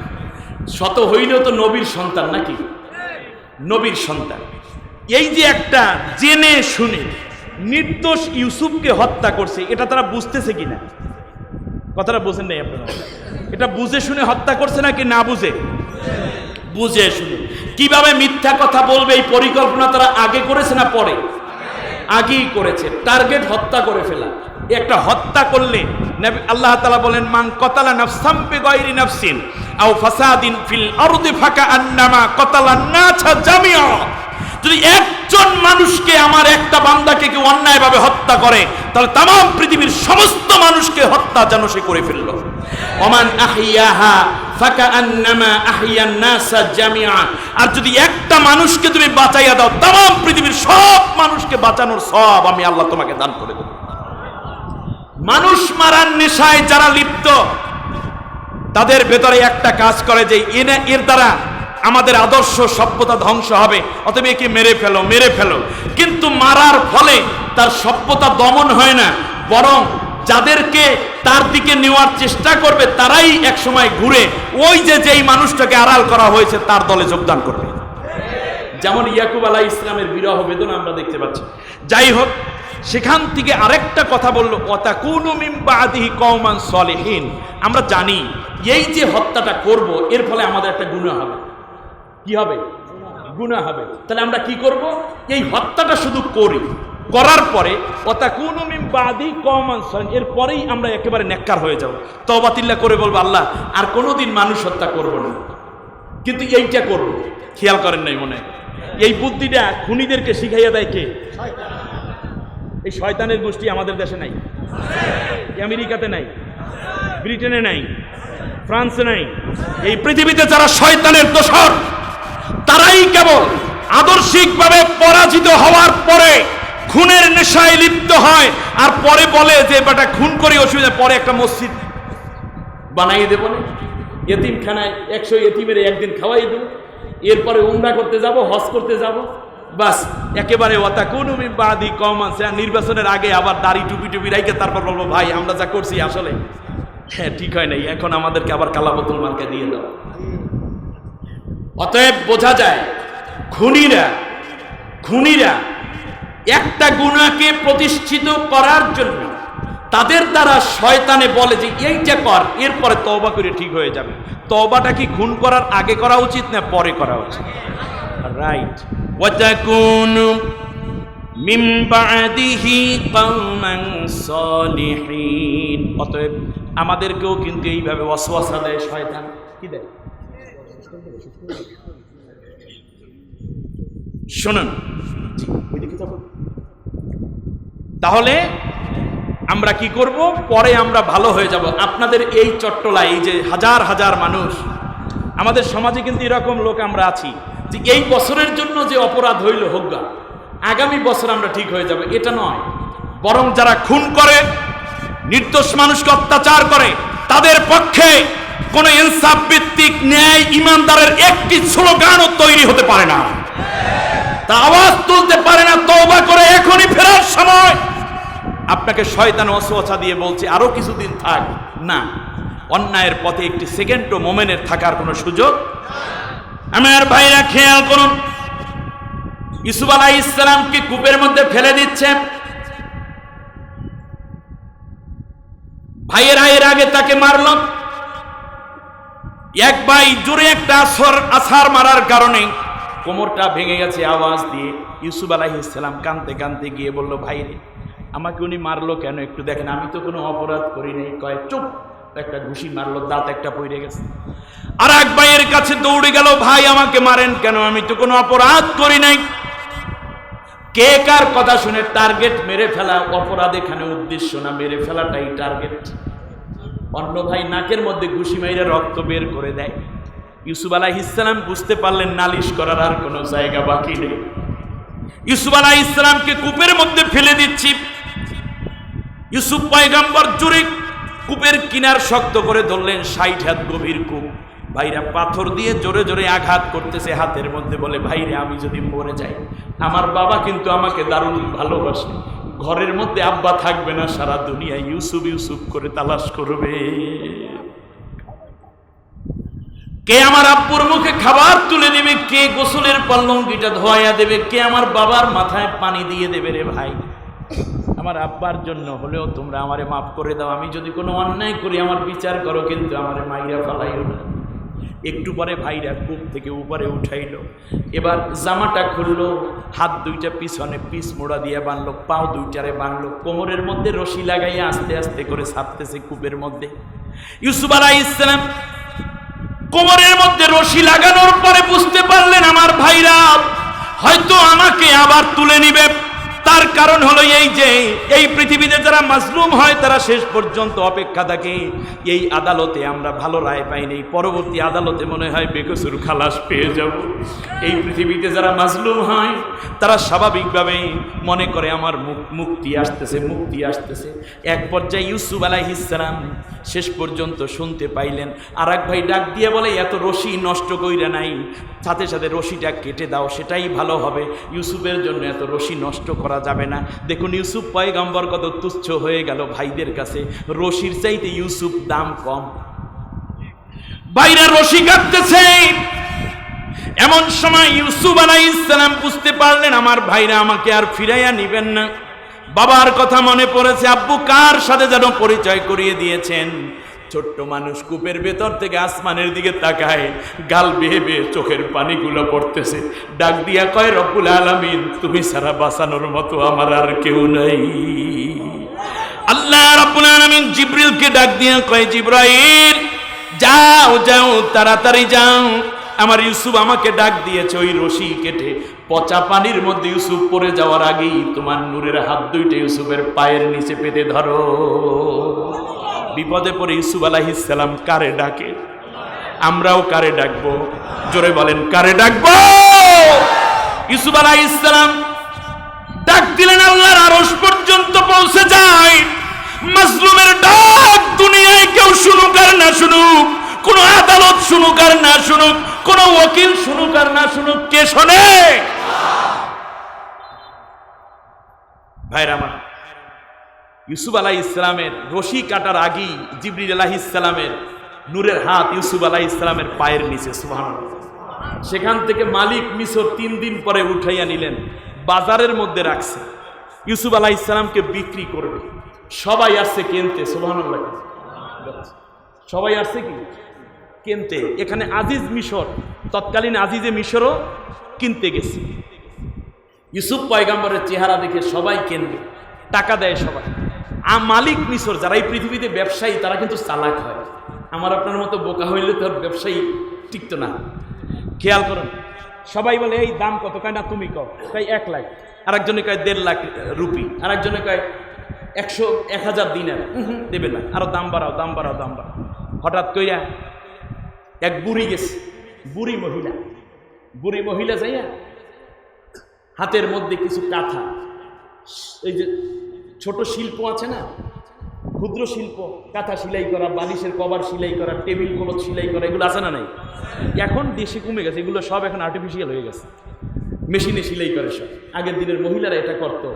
শত হইলেও তো নবীর সন্তান নাকি? নবীর সন্তান। এই যে একটা জেনে শুনে নির্দোষ ইউসুফকে হত্যা করছে, এটা তারা বুঝতেছে কিনা? কথাটা বুঝেন নাই আপনারা? এটা বুঝে শুনে হত্যা করছে নাকি না বুঝে? বুঝে শুনে। কিভাবে মিথ্যা কথা বলবে এই পরিকল্পনা তারা আগে করেছে না পরে? আগেই করেছে। টার্গেট হত্যা করে ফেলা। একটা হত্যা করলে নবী আল্লাহ তাআলা বলেন মান কতালা নাফসাম বিগাইরি নাফসিন আও ফাসাদিন ফিল আরদি ফাকান্নামা কতালান নাসা জামিআ। যদি একজন মানুষকে আমার একটা বান্দাকে কেউ অন্যায়ভাবে হত্যা করে তাহলে তামাম পৃথিবীর সমস্ত মানুষকে হত্যা যেন সে করে ফেলল। ওমান আহিয়াহা ফাকান্নামা আহিয়ান নাসা জামিআ। আর যদি একটা মানুষকে তুমি বাঁচাইয়া দাও তামাম পৃথিবীর সব মানুষকে বাঁচানোর সওয়াব আমি আল্লাহ তোমাকে দান করে দেব। মানুষ মারার নেশায় যারা লিপ্ত তাদের ভেতরে একটা কাজ করে যে এর দ্বারা আমাদের আদর্শ সভ্যতা ধ্বংস হবে, অতএব একে মেরে ফেলো মেরে ফেলো। কিন্তু মারার ফলে তার সভ্যতা দমন হয় না, বরং যাদেরকে তার দিকে নেওয়ার চেষ্টা করবে তারাই এক সময় ঘুরে ওই যে যেই মানুষটাকে আড়াল করা হয়েছে তার দলে যোগদান করবে। যেমন ইয়াকুব আলাইহিস ইসলামের বিরহ বেদনা আমরা দেখতে পাচ্ছি। যাই হোক, সেখান থেকে আরেকটা কথা বললো ওয়াতাকুনু মিন বাদিহি কওমান সলিহিন। আমরা জানি এই যে হত্যাটা করব এর ফলে আমাদের একটা গুনাহ হবে। কি হবে? গুনাহ হবে। তাহলে আমরা কি করব? এই হত্যাটা শুধু করি, করার পরে ওয়াতাকুনু মিন বাদি কওমান সলিহিন, এর পরেই আমরা একেবারে নেককার হয়ে যাব, তওবাতিল্লাহ করে বলবো আল্লাহ আর কোনোদিন মানুষ হত্যা করব না, কিন্তু এইটা করব। খেয়াল করেন নাই মনে? এই বুদ্ধিটা খুনিদেরকে শিখাইয়া দেয় কে? এই শয়তানের গোষ্ঠী আমাদের দেশে নাই, আমেরিকাতে নাই, ব্রিটেনে নাই, ফ্রান্সে নাই। এই পৃথিবীতে যারা শয়তানের দোসর তারাই কেবল আদর্শিকভাবে পরাজিত হওয়ার পরে খুনের নেশায় লিপ্ত হয় আর পরে বলে যে বেটা খুন করে অসুবিধা, পরে একটা মসজিদ বানাইয়ে দেবো না, এতিমখানায় 100 এতিমের একদিন খাওয়াই দেবো, এরপরে উমরা করতে যাব, হজ করতে যাব, বাস একেবারে ওয়াতাকুনু মিন বাদি কওমান। নির্বাচনের আগে আবার দাড়ি টুপি টুপি রাইকে তারপর বলবো ভাই আমরা যা করছি আসলে হ্যাঁ ঠিক হয় নাই, এখন আমাদেরকে আবার কালা বোতল মার্কা দিয়ে দাও। অতএব বোঝা যায় খুনিরা একটা গুনাহকে প্রতিষ্ঠিত করার জন্য তাদের দ্বারা শয়তানে বলে যে এইটা কর, এরপরে তওবা করে ঠিক হয়ে যাবে। তওবাটা কি খুন করার আগে করা উচিত না পরে করা উচিত? রাইট। ওয়াতাকুনু মিন বাদিহি কওমান সলিহিন। অতএব আমাদেরকেও কিন্তু এইভাবে ওয়াসওয়াসা দেয় শয়তান। কি দেয়? শুনুন, তাহলে আমরা কি করব? পরে আমরা ভালো হয়ে যাব। আপনাদের এই চট্টলায় এই যে হাজার হাজার মানুষ, আমাদের সমাজে কিন্তু এরকম লোক আমরা আছি যে এই বছরের জন্য যে অপরাধ হইল হোক গা, আগামী বছর আমরা ঠিক হয়ে যাব, এটা নয়। বরং যারা খুন করে, নির্দোষ মানুষকে অত্যাচার করে, তাদের পক্ষে কোন ইনসাফ ভিত্তিক ন্যায় ইমানদারের একটি স্লোগানও তৈরি হতে পারে না, তা আওয়াজ তুলতে পারে না। তওবা করে এখনই ফেরার সময়। আপনাকে শয়তান ওয়াসওয়াসা দিয়ে বলছে আরো কিছুদিন থাক, না, অন্যায়ের পথে একটি সেকেন্ডও মোমেনের থাকার কোনো সুযোগ। আমার ভাইরা খেয়াল করুন, ইউসুফ আলাইহিস সালামকে কূপের মধ্যে ফেলে দিচ্ছে। ভাইয়েরা এর আগে তাকে মারল। এক ভাই জোরে একটা আছাড় মারার কারণে কোমরটা ভেঙে গেছে আওয়াজ দিয়ে। ইউসুফ আলাইহিস সালাম কাঁদতে কাঁদতে গিয়ে বলল, ভাই রে আমাকে উনি মারলো কেন একটু দেখেন, আমি তো কোনো অপরাধ করি নাই। কয় চুপ, একটা ঘুষি মারলো, দাঁত একটা পড়ে গেছে। আর এক ভাইয়ের কাছে দৌড়ে গেল, ভাই আমাকে মারেন কেন, আমি তো কোনো অপরাধ করি নাই। কে কার কথা শুনে টার্গেট মেরে ফেলা? অপরাধ এখানে উদ্দেশ্য না, মেরে ফেলাটাই টার্গেট। অন্য ভাই নাকের মধ্যে ঘুষি মাইরে রক্ত বের করে দেয়। ইউসুফ আলাইহিস সালাম বুঝতে পারলেন নালিশ করার আর কোনো জায়গা বাকি নেই। ইউসুফ আলাইহিস সালামকে কূপের মধ্যে ফেলে দিচ্ছি। ইউসুফ পয়গম্বর জোরে কূপের কিনার শক্ত করে ধরলেন, 60 হাত গভীর কূপ। ভাইরা পাথর দিয়ে জোরে জোরে আঘাত করতেছে হাতের মধ্যে, বলে ভাইরে আমি যদি মরে যাই, আমার বাবা কিন্তু আমাকে দারুণ ভালোবাসে, ঘরের মধ্যে আব্বা থাকবে না, সারা দুনিয়া ইউসুফ ইউসুফ করে তালাশ করবে। কে আমার আব্বুর মুখে খাবার তুলে দেবে, কে গোসলের পাল্লঙ্গিটা ধোয়া দেবে, কে আমার বাবার মাথায় পানি দিয়ে দেবে? রে ভাই, আমার আব্বার জন্য হলেও তোমরা আমারে মাফ করে দাও। আমি যদি কোনো অন্যায় করি আমার বিচার করো, কিন্তু আমারে মাইরা ফালাইও না। একটু পরে ভাইরা কূপ থেকে উপরে উঠাইলো, এবার জামাটা খুললো, হাত দুইটা পিছনে পিছ মোড়া দিয়ে বাঁধলো, পাও দুইটারে বাঁধলো, কোমরের মধ্যে রশি লাগাইয়া আস্তে আস্তে করে ছাপতেছে কূপের মধ্যে। ইউসুফ আলাইহিস সালাম কোমরের মধ্যে রশি লাগানোর পরে বুঝতে পারলেন আমার ভাইরা হয়তো আমাকে আবার তুলে নিবে। তার কারণ হলো এই যে এই পৃথিবীতে যারা মাজলুম হয় তারা শেষ পর্যন্ত অপেক্ষা থাকে। এই আদালতে আমরা ভালো রায় পাইনি, পরবর্তী আদালতে মনে হয় বেকসুর খালাস পেয়ে যাব। এই পৃথিবীতে যারা মাজলুম হয় তারা স্বাভাবিকভাবেই মনে করে আমার মুক্তি আসতেছে, মুক্তি আসতেছে। এক পর্যায়ে ইউসুফ আলাইহিস সালাম শেষ পর্যন্ত শুনতে পাইলেন আর এক ভাই ডাক দিয়ে বলে, এত রশি নষ্ট কইরা নাই, সাথে সাথে রশিটা কেটে দাও, সেটাই ভালো হবে। ইউসুফের জন্য এত রশি নষ্ট করা যাবে না। দেখুন ইউসুফ পয়গম্বর কত তুচ্ছ হয়ে গেল ভাইদের কাছে, রশির চাইতে ইউসুফ দাম কম। ভাইরা রশি কাটতেছে, এমন সময় ইউসুফ আলাইহিস সালাম বুঝতে পারলেন আমার ভাইরা আমাকে আর ফিরাইয়া নিবেন না। বাবার কথা মনে পড়েছে, আব্বু কার সাথে যেন পরিচয় করিয়ে দিয়েছেন। ছোট্ট মানুষ কূপের ভেতর থেকে আসমানের দিকে তাকায়, গাল বেয়ে বেয়ে চোখের পানিগুলো পড়তেছে, ডাক দিয়া কয়, রব্বুল আলামিন তুমি ছাড়া বাঁচানোর মতো আমার আর কেউ নাই। আল্লাহ রাব্বুল আলামিন জিবরিলকে ডাক দিয়া কয়, জিবরাইল যাও যাও তাড়াতাড়ি যাও, আমার ইউসুফ আমাকে ডাক দিয়েছে, ওই রশি কেটে পচা পানির মধ্যে ইউসুফ পড়ে যাওয়ার আগেই তোমার নূরের হাত দুইটা ইউসুফের পায়ের নিচে পেতে ধরো। বিপদে পড়ে ইউসুফ আলাইহিস সালাম কারে ডাকে? আমরাও কারে ডাকবো? জোরে বলেন, কারে ডাকবো? ইউসুফ আলাইহিস সালাম ডাক দিলেন, আল্লাহর আরশ পর্যন্ত পৌঁছে যায়। মাজলুমের ডাক দুনিয়ায় কেউ শুনুক আর না শুনুক, কোন আদালত শুনুক আর না শুনুক, কোন ওকিল শুনুক আর না শুনুক, কে শোনে? ভাইরা আমার, ইউসুফ আলাইহিস সালামের রশি কাটার আগেই জিবরিল আলাইহিস সালামের নূরের হাত ইউসুফ আলাইহিস সালামের পায়ের নিচে, সুবহানাল্লাহ। সেখান থেকে মালিক মিশর 3 দিন পরে উঠাইয়া নিলেন, বাজারের মধ্যে রাখছে, ইউসুফ আলাইহিস সালামকে বিক্রি করবে। সবাই আসছে কিনতে, সুবহানাল্লাহ। সবাই আসছে কি কিনতে। এখানে আজিজ মিশর, তৎকালীন আজিজে মিশরও কিনতে গেছে। ইউসুফ পয়গম্বরের চেহারা দেখে সবাই কিনবে, টাকা দেয় সবাই। মালিক মিশর যারা এই পৃথিবীতে ব্যবসায়ী তারা কিন্তু চালাক হয়। আমার আপনার মতো বোকা হইলে তোর ব্যবসায়ী টিকতো না। খেয়াল করুন, সবাই বলে এই দাম কত, কয় না তুমি কও, তাই 1 লাখ, আরেকজনে কয় 1.5 লাখ রুপি, আরেকজনে কয় 100-1000 দিনার, দেবে না, আরো দাম বাড়াও, দাম বাড়াও, দাম বাড়াও। হঠাৎ কইয়া এক বুড়ি গেছে, বুড়ি মহিলা যাইয়া হাতের মধ্যে কিছু কাঁথা, এই যে ছোট শিল্প আছে না, ক্ষুদ্র শিল্প, কাঁথা সেলাই করা, বালিশের কভার সেলাই করা, টেবিল ক্লথ সেলাই করা, এগুলো আছে না নাই? এখন দেশে কমে গেছে, এগুলো সব এখন আর্টিফিশিয়াল হয়ে গেছে, মেশিনে সেলাই করে সব। আগের দিনের মহিলারা এটা করতো,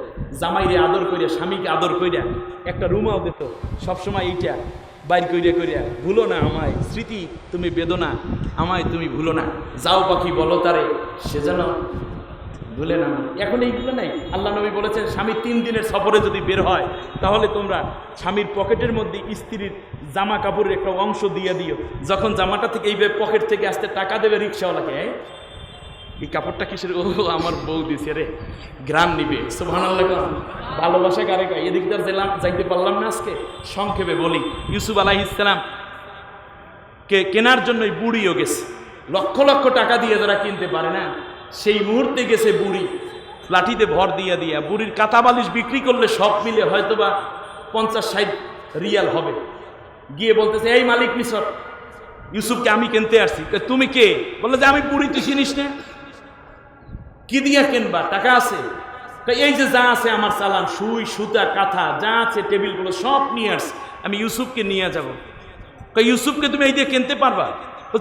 জামাইরে আদর করিয়া, স্বামীকে আদর করিয়া একটা রুমাও দিত, সবসময় এইটা বাইর করিয়া করিয়া, ভুলো না আমায় স্মৃতি তুমি বেদনা, আমায় তুমি ভুলো না, যাও পাখি বলো তারে সে যেন ভুলে না। এখন এইগুলো নাই। আল্লাহ নবী বলেছেন, স্বামী 3 দিনের সফরে যদি বের হয় তাহলে তোমরা স্বামীর পকেটের মধ্যে স্ত্রীর জামা কাপড়ের একটা অংশ দিয়ে দিও, যখন জামাটা থেকে এইভাবে পকেট থেকে আসতে টাকা দেবে রিক্সাওয়ালাকে, এই কাপড়টা কিসের? ও আমার বউ দিছে রে, গ্রাম নিবে। সুবহানাল্লাহ। ভালোবাসা কারে কয়? এদিক দিয়ে যাইতে পারলাম না আজকে, সংক্ষেপে বলি। ইউসুফ আলাইহিস সালাম কে কেনার জন্যই বুড়িও গেছে, লক্ষ লক্ষ টাকা দিয়ে যারা কিনতে পারে না, সেই মুহূর্তে গেছে বুড়ি, লাঠিতে ভর দিয়া দিয়া। বুড়ির কাঁথা বালিশ বিক্রি করলে সব মিলে হয়তোবা 50-60 রিয়াল হবে। গিয়ে বলতেছে, এই মালিক মিশর, ইউসুফকে আমি কিনতে আসছি। তুমি কে? বললে যে আমি বুড়ি, তুই চিনিস না? কি দিয়া কিনবা? টাকা আছে? এই যে যা আছে আমার চালান, সুই সুতা কাঁথা যা আছে টেবিলগুলো সব নিয়ে আসছি, আমি ইউসুফকে নিয়ে যাবো। ইউসুফকে তুমি এই দিয়ে কিনতে পারবা?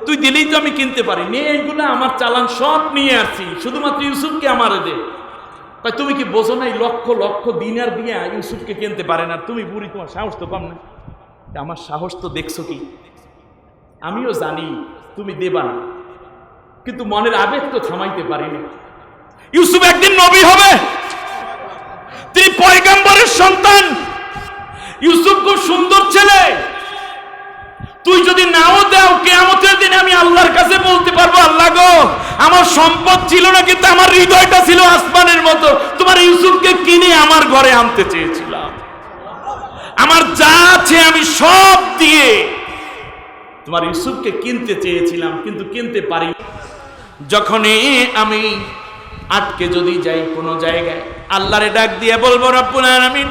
তুই দিলেই তো আমি কিনতে পারি, নিয়ে এইগুলো আমার চালান সব নিয়ে আসছি, শুধুমাত্র ইউসুফকে আমার দে। তুমি কি বোঝো না, এই লক্ষ লক্ষ দিনার দিয়া ইউসুফকে কিনতে পারে না? তুমি বুড়ি, তোমার সাহস তো কম না। আমার সাহস তো দেখছো কি? আমিও জানি তুমি দেবা না, কিন্তু মনের আবেগ তো থামাইতে পারিনি। ইউসুফ একদিন নবী হবে, তিনি পয়গম্বরের সন্তান। ইউসুফ খুব সুন্দর ছেলে, তুই যদি নাও দাও, কিয়ামতের দিনে আমি আল্লাহর কাছে বলতে পারবো, আল্লাহ গো, আমার সম্পদ ছিল না, কিন্তু আমার হৃদয়টা ছিল আসমানের মতো। তোমার ইউসুফকে কিনে আমার ঘরে আনতে চেয়েছিলাম, আমার যা আছে আমি সব দিয়ে তোমার ইউসুফকে কিনতে চেয়েছিলাম, কিন্তু কিনতে পারি। যখনই আমি আটকে যদি যাই কোনো জায়গায়, আল্লাহরে ডাক দিয়ে বলবো, রব্বুল আলামিন,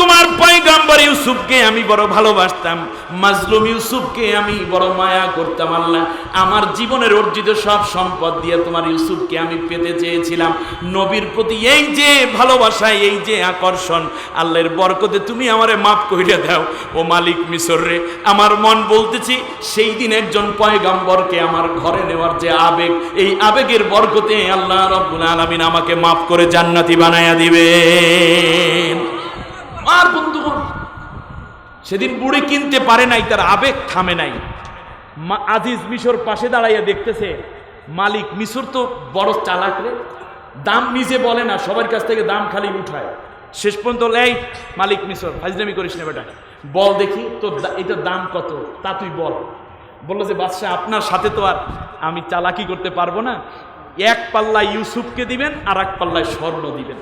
তোমার পয়গম্বর ইউসুফকে আমি বড় ভালোবাসতাম, মাজলুম ইউসুফকে আমি বড় মায়া করতাম। আল্লাহ, আমার জীবনের অর্জিত সব সম্পদ দিয়ে তোমার ইউসুফকে আমি পেতে চেয়েছিলাম। নবীর প্রতি এই যে ভালোবাসা, এই যে আকর্ষণ, আল্লাহর বরকতে তুমি আমারে মাফ কইরা দাও। ও মালিক মিসর রে, আমার মন বলতেছি, সেই দিন একজন পয়গম্বরকে আমার ঘরে নেওয়ার যে আবেগ, এই আবেগের বরকতে আল্লাহ রাব্বুল আলামিন আমাকে মাফ করে জান্নাতি বানায়া দিবেন। আর বন্ধুগণ, সেদিন বুড়ি কিনতে পারে নাই, তার আবেগ থামে নাই। আজিজ মিশর পাশে দাঁড়াইয়া দেখতেছে, মালিক মিশর তো বড় চালাক রে, দাম নিজে বলে না, সবার কাছ থেকে দাম খালি উঠায়। শেষ পর্যন্ত এই মালিক মিশর, ফাজলামি করিস না বেটা, বল দেখি তোর এটার দাম কত, তা তুই বল। বললো যে বাদশাহ, আপনার সাথে তো আর আমি চালাকি করতে পারবো না, এক পাল্লায় ইউসুফকে দিবেন আর এক পাল্লায় স্বর্ণ দিবেন।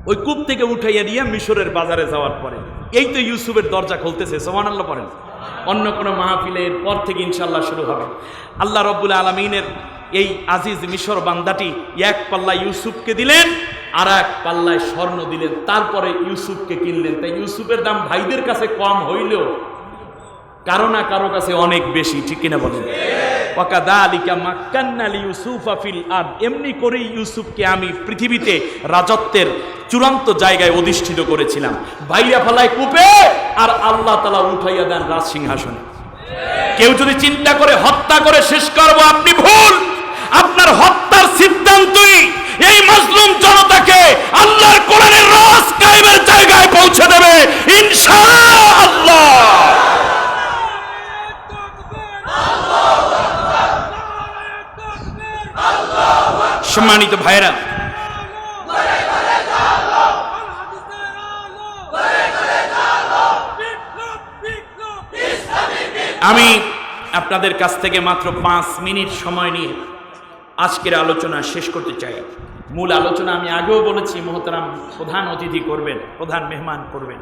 ওই কূপ থেকে উঠাইয়া নিয়ে মিশরের বাজারে যাওয়ার পরে এই তো ইউসুফের দরজা খুলতেছে। সুবহানাল্লাহ পড়েন। অন্য কোনো মাহফিলের পর থেকে ইনশাল্লাহ শুরু হবে। আল্লাহ রাব্বুল আলামিনের এই আজিজ মিশর বান্দাটি এক পাল্লায় ইউসুফকে দিলেন আর এক পাল্লায় স্বর্ণ দিলেন, তারপরে ইউসুফকে কিনলেন। তাই ইউসুফের দাম ভাইদের কাছে কম হইলেও কারো না কারো কাছে অনেক বেশি, ঠিক কিনা বলেন? ওয়াকাযালিকা মাক্কান্না লিইউসুফা ফিল আরদ, এমনি করেই ইউসুফকে আমি পৃথিবীতে রাজত্বের চূড়ান্ত জায়গায় অধিষ্ঠিত করেছিলাম। ভাইয়া ফেলায় কূপে আর আল্লাহ তাআলা উঠাইয়া দেন রাজ সিংহাসনে। কেউ যদি চিন্তা করে হত্যা করে শেষ করব, আপনি ভুল। আপনার হত্যার সিদ্ধান্তই এই মাজলুম জনতাকে আল্লাহর কোরআনের রাজ কায়েমের জায়গায় পৌঁছে দেবে ইনশাআল্লাহ। সম্মানিত ভাইরা, আমি আপনাদের কাছ থেকে মাত্র 5 মিনিট সময় নিয়ে আজকের আলোচনা শেষ করতে চাই। মূল আলোচনা আমি আগেও বলেছি, মোহতারাম প্রধান অতিথি করবেন, প্রধান মেহমান করবেন।